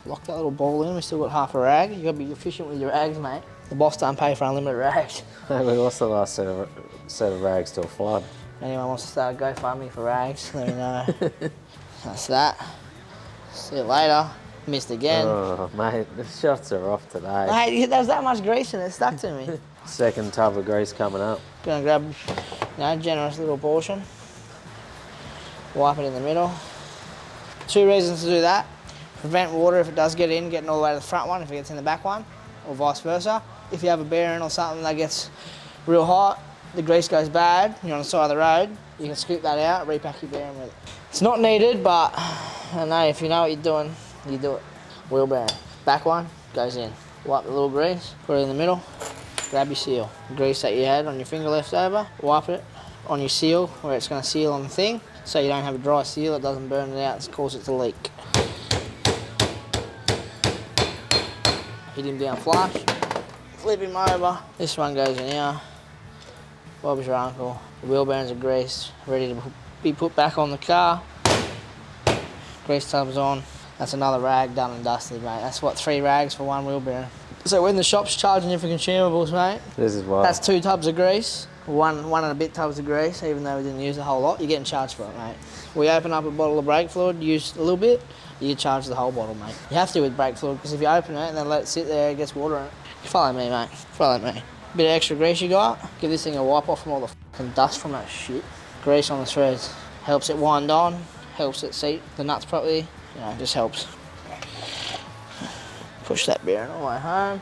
Lock that little ball in, we still got half a rag. You gotta be efficient with your rags, mate. The boss don't pay for unlimited rags. We lost the last set of rags to a flood. Anyone wants to start a GoFundMe for rags, let me know. That's that. See you later. Missed again. Oh, mate, the shots are off today. Mate, there's that much grease in it, stuck to me. Second tub of grease coming up. Gonna grab, you know, generous little portion. Wipe it in the middle. 2 reasons to do that. Prevent water if it does get in, getting all the way to the front one if it gets in the back one, or vice versa. If you have a bearing or something that gets real hot, the grease goes bad, you're on the side of the road, you can scoop that out, repack your bearing with it. It's not needed, but I know if you know what you're doing, you do it. Wheel bearing. Back one goes in. Wipe the little grease, put it in the middle, grab your seal. Grease that you had on your finger left over, wipe it on your seal where it's going to seal on the thing, so you don't have a dry seal, it doesn't burn it out, it's cause it to leak. Hit him down flush, flip him over. This one goes in here. Bob's your uncle. The wheel bearings are greased, ready to be put back on the car. Grease tub's on. That's another rag done and dusted, mate. That's what, 3 rags for 1 wheel bearing. So when the shop's charging you for consumables, mate, This is why. that's 2 tubs of grease, one and a bit tubs of grease, even though we didn't use a whole lot, you're getting charged for it, mate. We open up a bottle of brake fluid, use a little bit, you get charged the whole bottle, mate. You have to with brake fluid, because if you open it and then let it sit there, it gets water in it. Follow me, mate. Follow me. Bit of extra grease you got, give this thing a wipe off from all the fucking dust from that shit. Grease on the threads. Helps it wind on, helps it seat the nuts properly, you know, just helps. Push that bearing all the way home.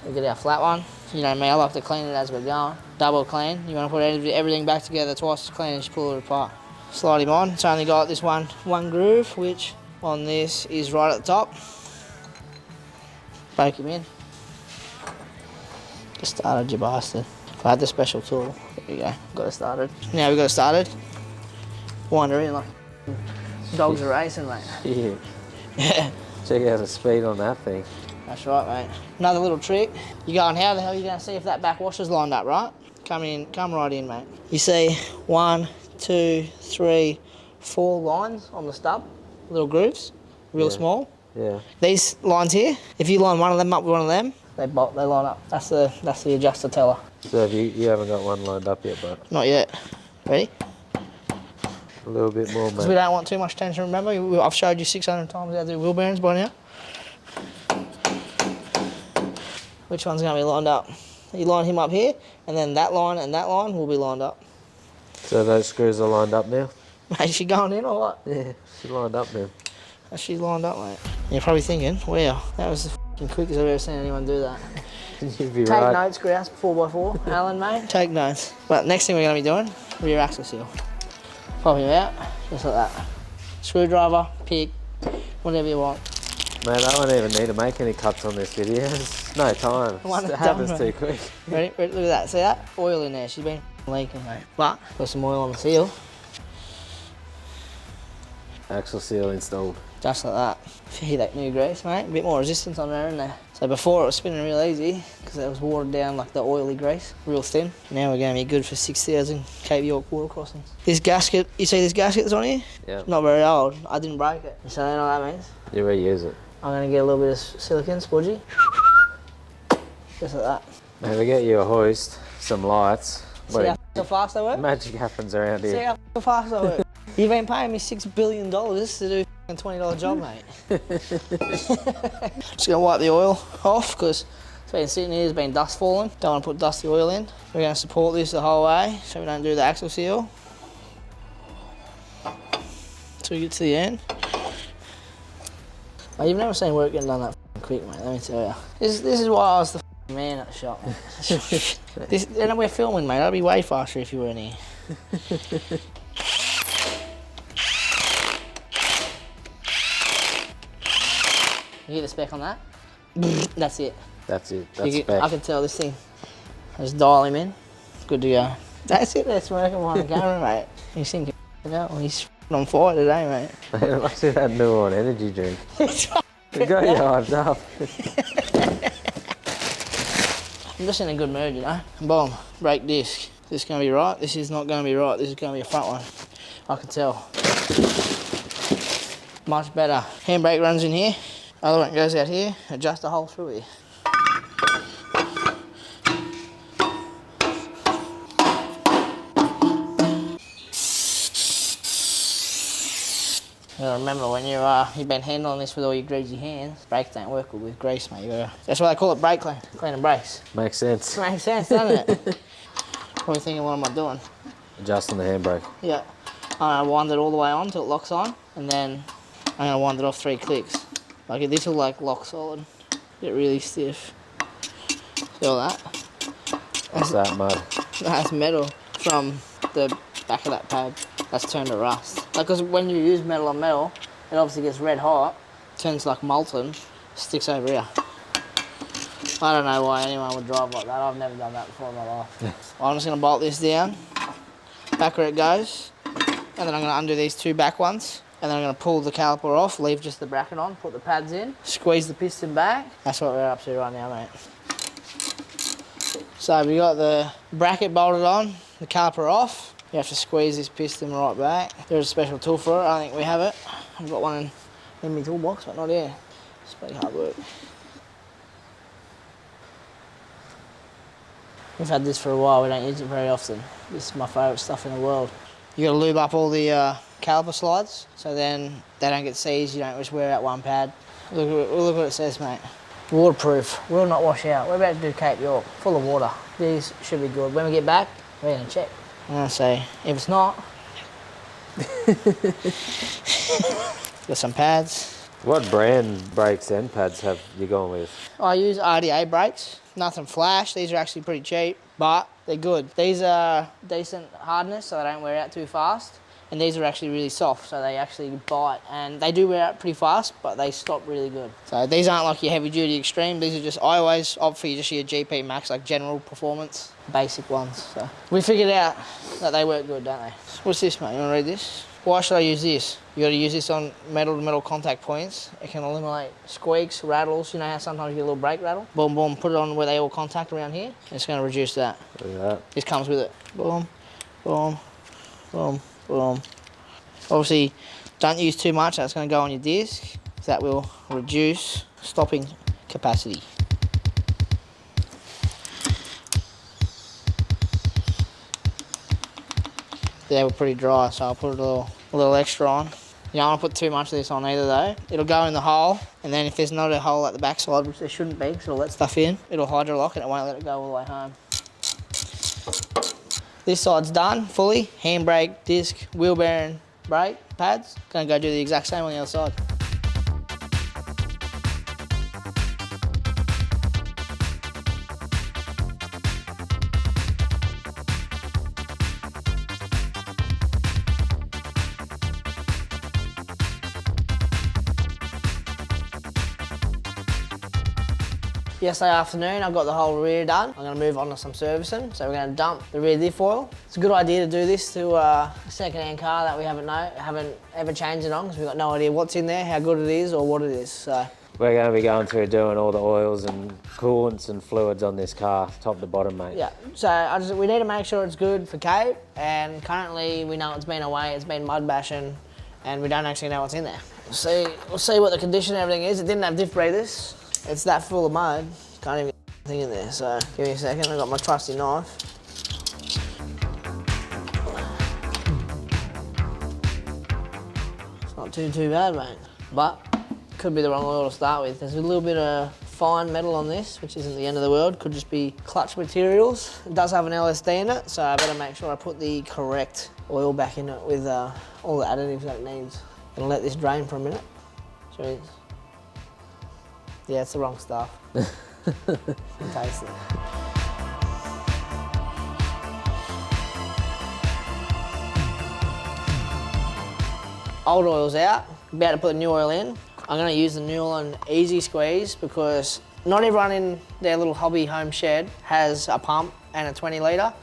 We get our flat one. You know me, I like to clean it as we're going. Double clean. You want to put everything back together twice as clean as you pull it apart. Slide him on. It's only got this one groove, which on this is right at the top. Break him in. Get started, you bastard. If I had the special tool, there you go. Got it started. Now we got it started. Wind her in like dogs are racing, mate. Yeah. Yeah. Check out the speed on that thing. That's right, mate. Another little trick. You're going, how the hell are you going to see if that back washer's lined up, right? Come right in, mate. You see 1, 2, 3, 4 lines on the stub. little grooves, real Yeah. small. Yeah. These lines here, if you line one of them up with one of them, they line up. That's the adjuster teller. So have you haven't got one lined up yet, but Not yet. Ready? a little bit more, Because we mate. don't want too much tension, remember? I've showed you 600 times how to do wheel bearings by now. Which one's going to be lined up? You line him up here, and then that line and that line will be lined up. So those screws are lined up now? Mate, is she going in or what? Yeah, she's lined up now. She's lined up, mate. You're probably thinking, wow, that was the f***ing quickest I've ever seen anyone do that. You'd be Take right. notes, Grouse, 4x4. Alan, mate, take notes. But next thing we're going to be doing, rear axle seal. Pop him out, just like that. Screwdriver, pick, whatever you want. Man, I don't even need to make any cuts on this video. There's no time. One It and happens done, too mate. quick. Ready? Look at that. See that? Oil in there. She's been leaking, mate. But put some oil on the seal, Axle seal installed. just like that. If you hear that new grease, mate, a bit more resistance on there, isn't there? So before it was spinning real easy because it was watered down like the oily grease, real thin. Now we're going to be good for 6,000 Cape York water crossings. This gasket, you see this gasket that's on here? Yeah. Not very old. I didn't break it. So you know what that means? You reuse it. I'm going to get a little bit of silicone, spudgy. Just like that. Maybe get you a hoist, some lights. See how fast I work? Magic happens around See here. how fast I work? You've been paying me $6 billion to do a $20 job, mate. Just gonna wipe the oil off because it's been sitting here, there's been dust falling. Don't want to put dusty oil in. We're gonna support this the whole way so we don't do the axle seal. Till we get to the end. Mate, you've never seen work getting done that quick, mate, let me tell you. This is why I was the man at the shop, mate. And we're filming, mate. That'd be way faster if you weren't here. You hear the spec on that? That's it. That's it. That's I spec. can tell this thing. Just dial him in. Good to go. That's it. That's working on the camera, mate. He's thinking, he's on fire today, mate. It must be that new on energy drink. You got you hyped up. I'm just in a good mood, you know. Boom. Brake disc. This is going to be right. This is not going to be right. This is going to be a front one. I can tell. Much better. Handbrake runs in here. Other one goes out here. Adjust the hole through here. You gotta remember when you've been handling this with all your greasy hands, brakes don't work good with grease, mate. That's why they call it brake clean. Cleaning brakes. Makes sense. Makes sense, doesn't it? Probably thinking, what am I doing? Adjusting the handbrake. Yeah. I'm gonna wind it all the way on till it locks on, and then I'm gonna wind it off 3 clicks. Like this will like lock solid. Get really stiff. See all that? What's that, mud? That's metal from the back of that pad. That's turned to rust. Like, cause when you use metal on metal, it obviously gets red hot, turns like molten, sticks over here. I don't know why anyone would drive like that. I've never done that before in my life. I'm just gonna bolt this down, back where it goes, and then I'm gonna undo these 2 back ones, and then I'm gonna pull the caliper off, leave just the bracket on, put the pads in, squeeze the piston back. That's what we're up to right now, mate. So we got the bracket bolted on, the caliper off. You have to squeeze this piston right back. There's a special tool for it. I think we have it. I've got one in my toolbox, but not here. It's pretty hard work. We've had this for a while. We don't use it very often. This is my favourite stuff in the world. You got to lube up all the caliper slides, so then they don't get seized. You don't just wear out one pad. Look what it says, mate. Waterproof. Will not wash out. We're about to do Cape York, full of water. These should be good. When we get back, we're gonna check. I'm gonna say, if it's not, got some pads. What brand brakes and pads have you gone with? I use RDA brakes. Nothing flash. These are actually pretty cheap, but they're good. These are decent hardness, so they don't wear out too fast. And these are actually really soft, so they actually bite. And they do wear out pretty fast, but they stop really good. So these aren't like your heavy duty extreme. These are just, I always opt for just your GP Max, like general performance, basic ones. So we figured out that they work good, don't they? What's this, mate? You wanna read this? Why should I use this? You gotta use this on metal to metal contact points. It can eliminate squeaks, rattles. You know how sometimes you get a little brake rattle? Boom, boom, put it on where they all contact around here. It's gonna reduce that. Look at that. This comes with it. Boom, boom, boom, boom. Obviously, Don't use too much, that's going to go on your disc. That will reduce stopping capacity. They were pretty dry, so I'll put a little extra on. You don't want to put too much of this on either though. It'll go in the hole, and then if there's not a hole at the back side, which there shouldn't be, because it'll let stuff in, it'll hydrolock and it won't let it go all the way home. This side's done fully. Handbrake, disc, wheel bearing, brake, pads. Gonna go do the exact same on the other side. Yesterday afternoon, I got the whole rear done. I'm gonna move on to some servicing. So we're gonna dump the rear diff oil. It's a good idea to do this to a second-hand car that we haven't ever changed it on, because we've got no idea what's in there, how good it is, or what it is. So We're going to be going through doing all the oils and coolants and fluids on this car, top to bottom, mate. yeah, so we need to make sure it's good for Kate, and currently we know it's been away, it's been mud bashing, and we don't actually know what's in there. We'll see what the condition of everything is. It didn't have diff breathers. It's that full of mud, can't even get anything in there, so give me a second, I've got my trusty knife. It's not too bad, mate, but could be the wrong oil to start with. There's a little bit of fine metal on this, which isn't the end of the world, could just be clutch materials. It does have an LSD in it, so I better make sure I put the correct oil back in it with all the additives that it needs. Gonna let this drain for a minute. Jeez. Yeah, it's the wrong stuff. Taste it. Old oil's out, about to put the new oil in. I'm gonna use the Newland Easy Squeeze because not everyone in their little hobby home shed has a pump and a 20 litre.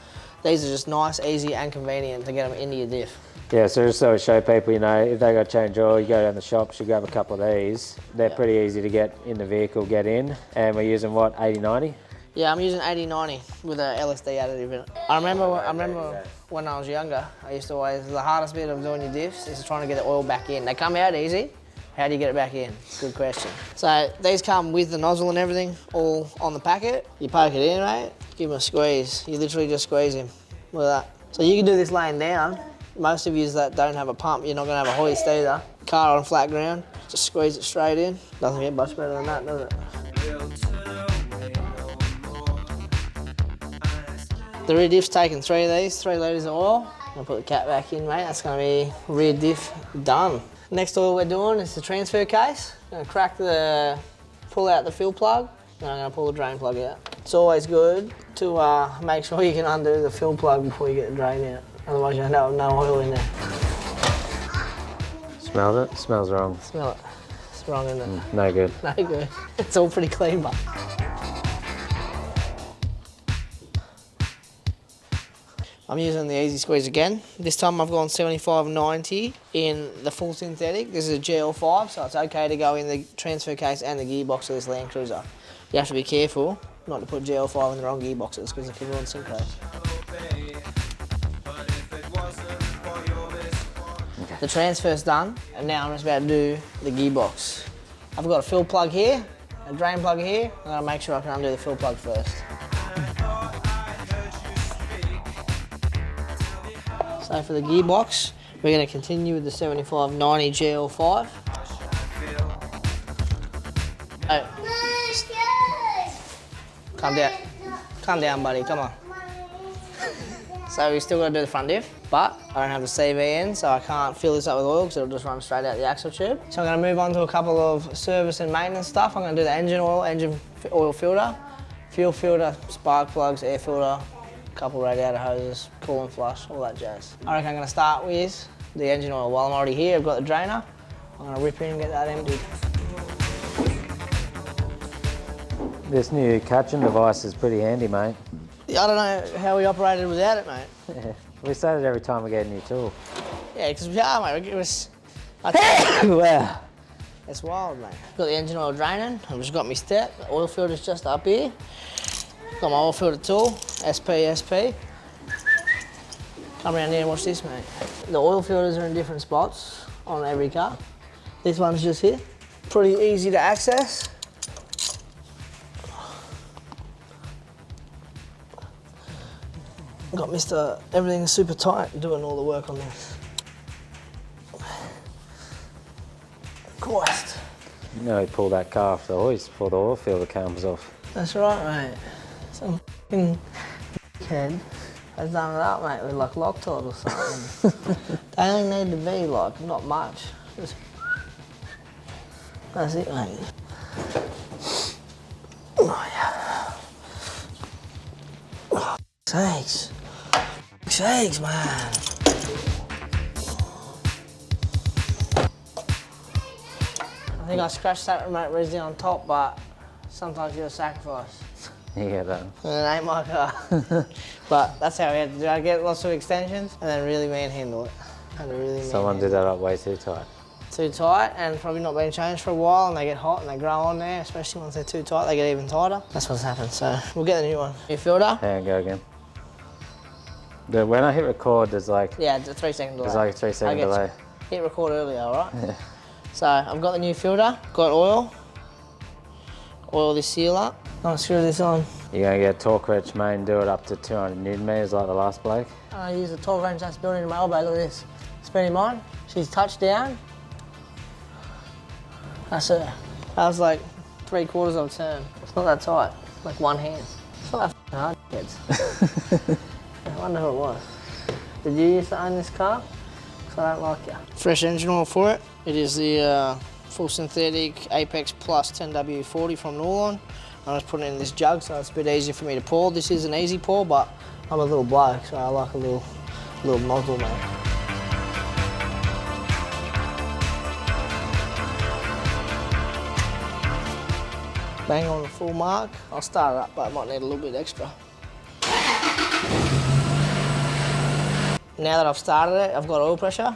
These are just nice, easy and convenient to get them into your diff. Yeah, so just so we show people, you know, if they got to change oil, you go down the shops, you grab a couple of these. They're pretty easy to get in the vehicle, get in. And we're using what, 80-90? Yeah, I'm using 80-90 with a LSD additive in it. I remember when I was younger, I used to always, the hardest bit of doing your diffs is trying to get the oil back in. They come out easy. How do you get it back in? Good question. So these come with the nozzle and everything, all on the packet. You poke it in, mate, give him a squeeze. You literally just squeeze him. Look at that. So you can do this laying down. Most of you that don't have a pump, you're not gonna have a hoist either. Car on flat ground, just squeeze it straight in. Doesn't get much better than that, does it? The rear diff's taking 3 of these, 3 litres of oil. I'm gonna put the cap back in, mate. That's gonna be rear diff done. Next oil we're doing is the transfer case. I'm gonna pull out the fill plug, and I'm gonna pull the drain plug out. It's always good to make sure you can undo the fill plug before you get the drain out. Otherwise you end up with no oil in there. Smells it? Smells wrong. Smell it. It's wrong, isn't it? No good. No good. It's all pretty clean, but. I'm using the Easy Squeeze again. This time I've gone 75-90 in the full synthetic. This is a GL5, so it's okay to go in the transfer case and the gearbox of this Land Cruiser. You have to be careful not to put GL5 in the wrong gearboxes because it can ruin synchros. The transfer's done, and now I'm just about to do the gearbox. I've got a fill plug here, a drain plug here. I'm gonna make sure I can undo the fill plug first. So for the gearbox, we're gonna continue with the 75-90 GL5. Calm down. Calm down, buddy, come on. So we still got to do the front diff, but I don't have the CV in, so I can't fill this up with oil because it'll just run straight out the axle tube. So I'm going to move on to a couple of service and maintenance stuff. I'm going to do the engine oil filter, fuel filter, spark plugs, air filter, a couple radiator hoses, coolant flush, all that jazz. I reckon I'm going to start with the engine oil. While I'm already here, I've got the drainer. I'm going to rip in and get that emptied. This new catching device is pretty handy, mate. I don't know how we operated without it, mate. Yeah. We say it every time we get a new tool. Yeah, because we are, mate. It was... Wow. It's wild, mate. Got the engine oil draining. I've just got my step. The oil filter's just up here. Got my oil filter tool, SP. Come around here and watch this, mate. The oil filters are in different spots on every car. This one's just here. Pretty easy to access. Got Mr. Everything's super tight doing all the work on this. Christ. You know, he pulled that car off the hoist before the oil filter comes off. That's right, mate. Some f***ing kid has done it up, mate, with like Loctite or something. They only need to be like, not much. Just... That's it, mate. Oh, yeah. Oh, sakes. Sakes, man. I think I scratched that remote resi on top, but sometimes you gotta sacrifice. You get that. And it ain't my car. But that's how we had to do it. I get lots of extensions and then really manhandle it. Had to really Someone did that up way too tight. Too tight and probably not been changed for a while, and they get hot and they grow on there, especially once they're too tight, they get even tighter. That's what's happened, so we'll get a new one. New filter. There we go again. When I hit record, there's like... Yeah, it's a 3 second delay. There's like a 3 second delay. Hit record earlier, alright? Yeah. So I've got the new filter, got oil. Oil this seal up. I'm gonna screw this on. You're gonna get a torque wrench, main, do it up to 200 newton meters like the last bloke. I use a torque wrench that's built into my elbow, look at this. Spinning mine, she's touched down. That's it. That was like 3/4 of a turn. It's not that tight, like one hand. It's not that f***ing hard, kids. I wonder who it was. Did you used to own this car? Because I don't like you. Fresh engine oil for it. It is the full synthetic Apex Plus 10W40 from Norlon. I just put it in this jug so it's a bit easier for me to pour. This is an easy pour, but I'm a little bloke, so I like a little nozzle, mate. Bang on the full mark. I'll start it up, but I might need a little bit extra. Now that I've started it, I've got oil pressure.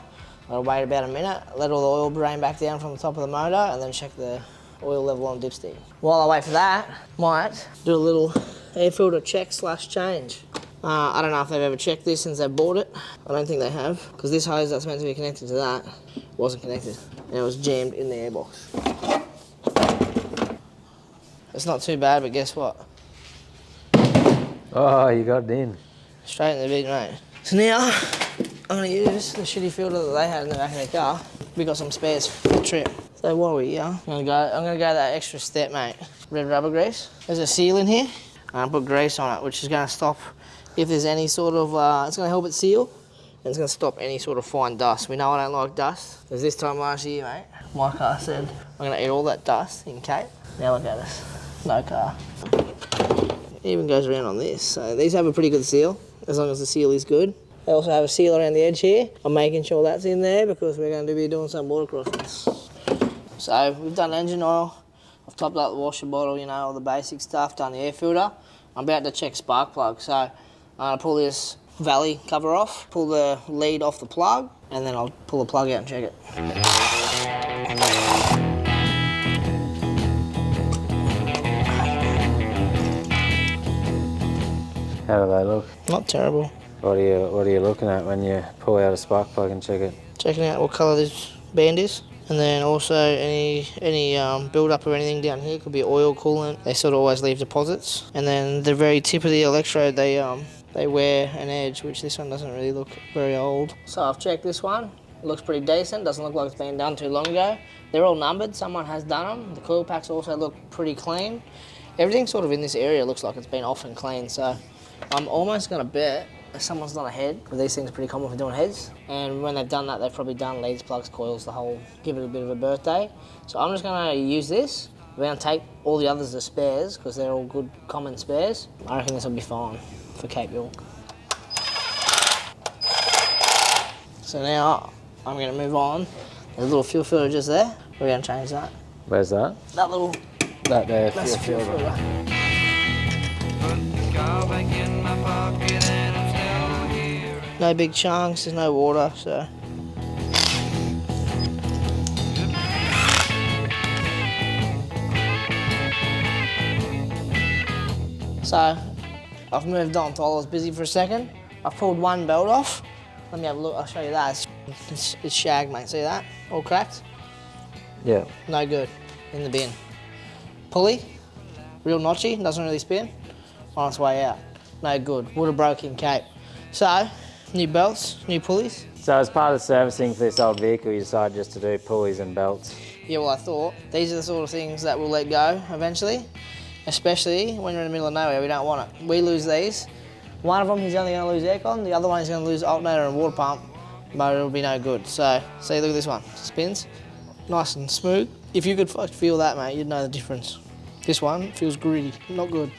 I'll wait about a minute, let all the oil drain back down from the top of the motor, and then check the oil level on dipstick. While I wait for that, might do a little air filter check / change. I don't know if they've ever checked this since they bought it. I don't think they have, because this hose that's meant to be connected to that wasn't connected, and it was jammed in the airbox. It's not too bad, but guess what? Oh, you got it in. Straight in the big, mate. So now, I'm gonna use the shitty filter that they had in the back of their car. We got some spares for the trip. So while we're here, I'm gonna go that extra step, mate. Red rubber grease. There's a seal in here. I'm gonna put grease on it, which is gonna stop if there's any sort of, it's gonna help it seal, and it's gonna stop any sort of fine dust. We know I don't like dust. Because this time last year, mate, my car said, I'm gonna eat all that dust in Cape. Now look at us, no car. It even goes around on this. So these have a pretty good seal, as long as the seal is good. They also have a seal around the edge here. I'm making sure that's in there because we're going to be doing some water crossings. So we've done engine oil. I've topped up the washer bottle, you know, all the basic stuff, done the air filter. I'm about to check spark plug. So I'm going to pull this valley cover off, pull the lead off the plug, and then I'll pull the plug out and check it. How do they look? Not terrible. What are you looking at when you pull out a spark plug and check it? Checking out what colour this band is, and then also any build up or anything down here. Could be oil, coolant. They sort of always leave deposits. And then the very tip of the electrode, they wear an edge, which this one doesn't really look very old. So I've checked this one. It looks pretty decent. Doesn't look like it's been done too long ago. They're all numbered. Someone has done them. The coil packs also look pretty clean. Everything sort of in this area looks like it's been off and clean. So I'm almost going to bet someone's done a head, but these things are pretty common for doing heads. And when they've done that, they've probably done leads, plugs, coils, the whole, give it a bit of a birthday. So I'm just going to use this. We're going to take all the others as spares, because they're all good common spares. I reckon this will be fine for Cape York. So now I'm going to move on. There's a little fuel filter just there. We're going to change that. Where's that? That little... That there, That's the fuel filter. No big chunks, there's no water, so. So, I've moved on while I was busy for a second. I've pulled one belt off, Let me have a look, I'll show you that. It's shag, mate, see that? All cracked? Yeah. No good, in the bin. Pulley, real notchy, doesn't really spin, on its way out. No good, would have broke in Cape. So, new belts, new pulleys. So as part of the servicing for this old vehicle, you decided just to do pulleys and belts. Yeah, well, I thought these are the sort of things that we'll let go eventually, especially when you're in the middle of nowhere, we don't want it. We lose these. One of them he's only going to lose aircon, the other one he's going to lose alternator and water pump, but it'll be no good. So, see, look at this one, spins, nice and smooth. If you could feel that, mate, you'd know the difference. This one feels gritty, not good.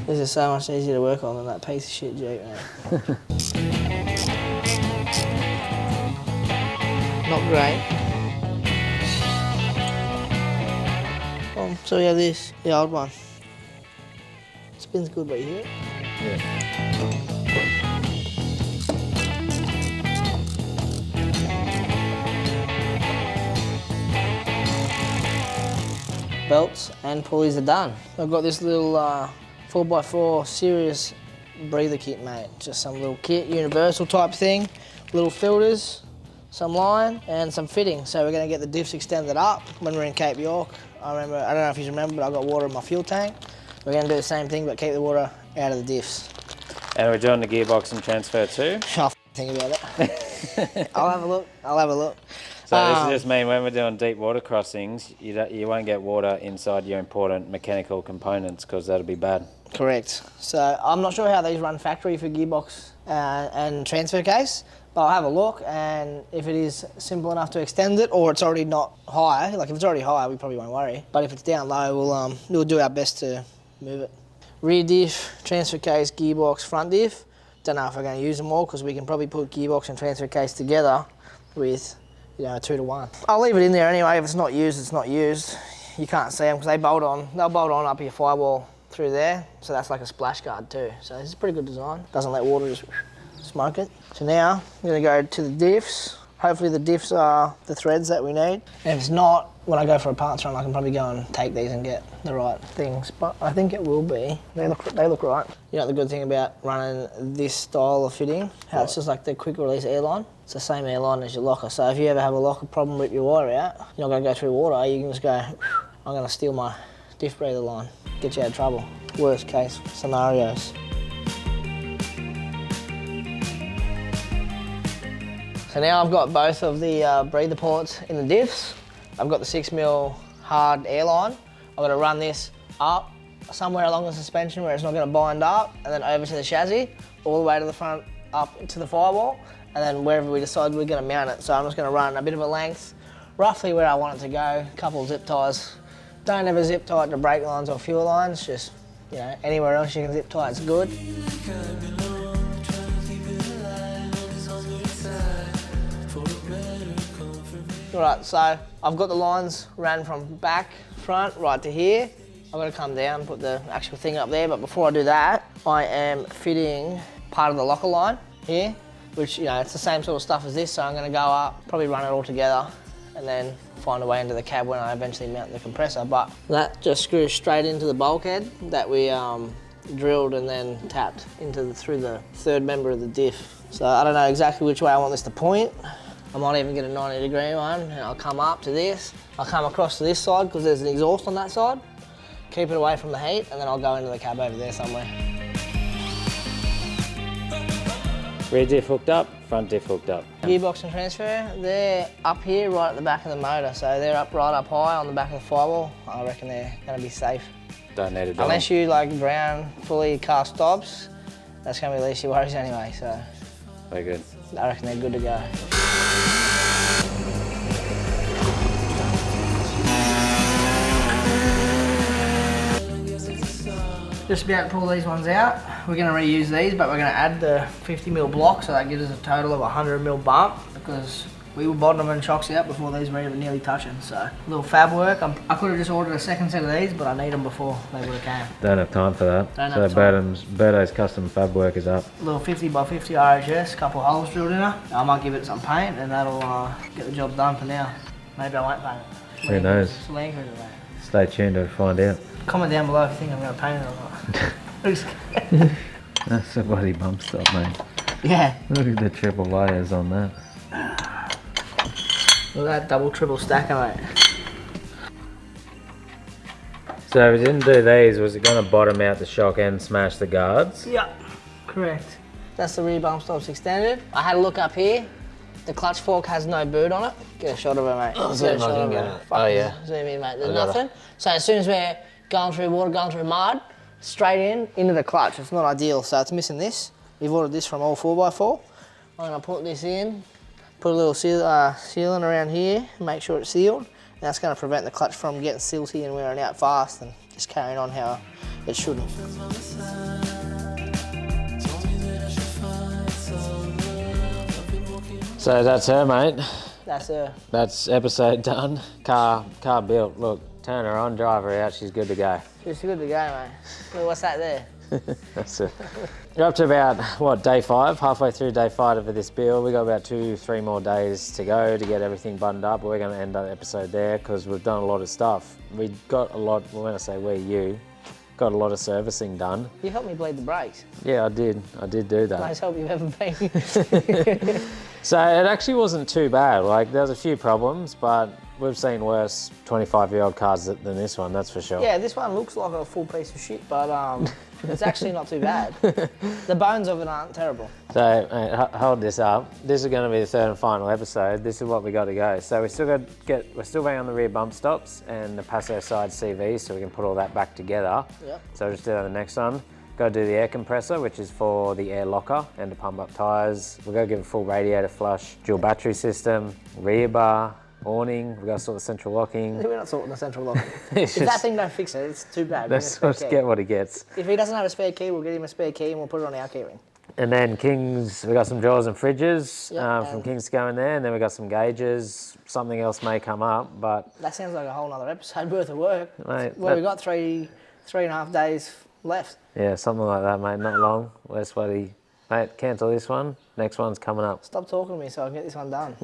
This is so much easier to work on than that piece of shit Jeep, man. Not great. So we have this, the old one. Spins good, but you hear it? Yeah. Belts and pulleys are done. I've got this little 4x4 serious breather kit, mate. Just some little kit, universal type thing. Little filters, some line and some fitting. So we're gonna get the diffs extended up when we're in Cape York. I don't know if you remember, but I got water in my fuel tank. We're gonna do the same thing, but keep the water out of the diffs. And we're doing the gearbox and transfer too? I'll think about it. I'll have a look. So this just mean when we're doing deep water crossings, you won't get water inside your important mechanical components because that'll be bad. Correct. So I'm not sure how these run factory for gearbox and transfer case, but I'll have a look, and if it is simple enough to extend it, or it's already not high, like if it's already high, we probably won't worry. But if it's down low, we'll do our best to move it. Rear diff, transfer case, gearbox, front diff. Don't know if we're going to use them all because we can probably put gearbox and transfer case together with, you know, 2 to 1. I'll leave it in there anyway. If it's not used, it's not used. You can't see them because they'll bolt on up your firewall through there. So that's like a splash guard too. So this is a pretty good design. Doesn't let water just smoke it. So now I'm going to go to the diffs. Hopefully the diffs are the threads that we need. And if it's not, when I go for a parts run, I can probably go and take these and get the right things. But I think it will be. They look right. You know the good thing about running this style of fitting? How it's just like the quick release airline. It's the same airline as your locker. So if you ever have a locker problem, rip your wire out, you're not going to go through water. You can just go, I'm going to steal my diff breather line. Get you out of trouble. Worst case scenarios. So now I've got both of the breather ports in the diffs. I've got the 6mm hard airline. I've got to run this up somewhere along the suspension where it's not going to bind up, and then over to the chassis, all the way to the front, up to the firewall, and then wherever we decide we're going to mount it. So I'm just going to run a bit of a length, roughly where I want it to go, a couple of zip ties. Don't ever zip tie it to brake lines or fuel lines, just, you know, anywhere else you can zip tie it's good. Right, so I've got the lines ran from back, front, right to here. I've got to come down, put the actual thing up there, but before I do that, I am fitting part of the locker line here, which, you know, it's the same sort of stuff as this, so I'm going to go up, probably run it all together, and then find a way into the cab when I eventually mount the compressor. But that just screws straight into the bulkhead that we drilled and then tapped into through the third member of the diff. So I don't know exactly which way I want this to point. I might even get a 90-degree one, and I'll come up to this. I'll come across to this side because there's an exhaust on that side. Keep it away from the heat, and then I'll go into the cab over there somewhere. Rear diff hooked up, front diff hooked up. Gearbox and transfer, they're up here right at the back of the motor, so they're up right up high on the back of the firewall. I reckon they're going to be safe. Don't need a dog. Unless you like brown, fully cast stops, that's going to be the least of your worries anyway, so. Very good. I reckon they're good to go. Just about to pull these ones out. We're going to reuse these, but we're going to add the 50mm block, so that gives us a total of 100mm bump, because we were bottoming and chocks out before these were even nearly touching. So a little fab work. I could have just ordered a second set of these, but I need them before they would have came. Don't have time for that. So Berto's custom fab work is up. A little 50x50 RHS, a couple of holes drilled in her. I might give it some paint, and that'll get the job done for now. Maybe I won't paint it. Who knows? It's a Land Cruiser, mate. Stay tuned to find out. Comment down below if you think I'm going to paint it or not. That's a bloody bump stop, mate. Yeah. Look at the triple layers on that. Look at that double, triple stacker, mate. So if we didn't do these, was it going to bottom out the shock and smash the guards? Yeah, correct. That's the rear bump stops extended. I had a look up here. The clutch fork has no boot on it. Get a shot of it, mate. Zoom in, mate. There's nothing. So as soon as we're going through water, going through mud, straight into the clutch. It's not ideal, so it's missing this. We've ordered this from all 4x4. I'm gonna put this in, put a little sealant around here, make sure it's sealed. And that's gonna prevent the clutch from getting silty and wearing out fast and just carrying on how it should. So that's her, mate. That's her. That's episode done. Car built. Look, turn her on, drive her out. She's good to go. She's good to go, mate. Look, what's that there? That's it. You're up to about, what, day 5? Halfway through day 5 of this build. We got about 2-3 more days to go to get everything buttoned up. We're going to end the episode there because we've done a lot of stuff. We got a lot, well, when I say we, you, got a lot of servicing done. You helped me bleed the brakes. Yeah, I did. I did do that. Nice help you've ever been. So it actually wasn't too bad. Like, there was a few problems, but we've seen worse 25-year-old cars than this one, that's for sure. Yeah, this one looks like a full piece of shit, but it's actually not too bad. The bones of it aren't terrible. So, mate, hold this up. This is going to be the third and final episode. This is what we got to go. So we're still waiting on the rear bump stops and the Passo side CV, so we can put all that back together. Yep. So we'll just do that on the next one. Got to do the air compressor, which is for the air locker and to pump up tyres. We've got to give a full radiator flush, dual battery system, rear bar, awning. We've got to sort the central locking. We're not sorting the central locking. If that thing don't fix it, it's too bad. Let's just get what he gets. If he doesn't have a spare key, we'll get him a spare key and we'll put it on our keyring. And then Kings, we got some drawers and fridges from Kings to go in there, and then we got some gauges. Something else may come up, but that sounds like a whole other episode worth of work. Mate, well, we got 3.5 days left. Yeah, something like that, mate. Not long. Let's wait. Mate, cancel this one. Next one's coming up. Stop talking to me so I can get this one done.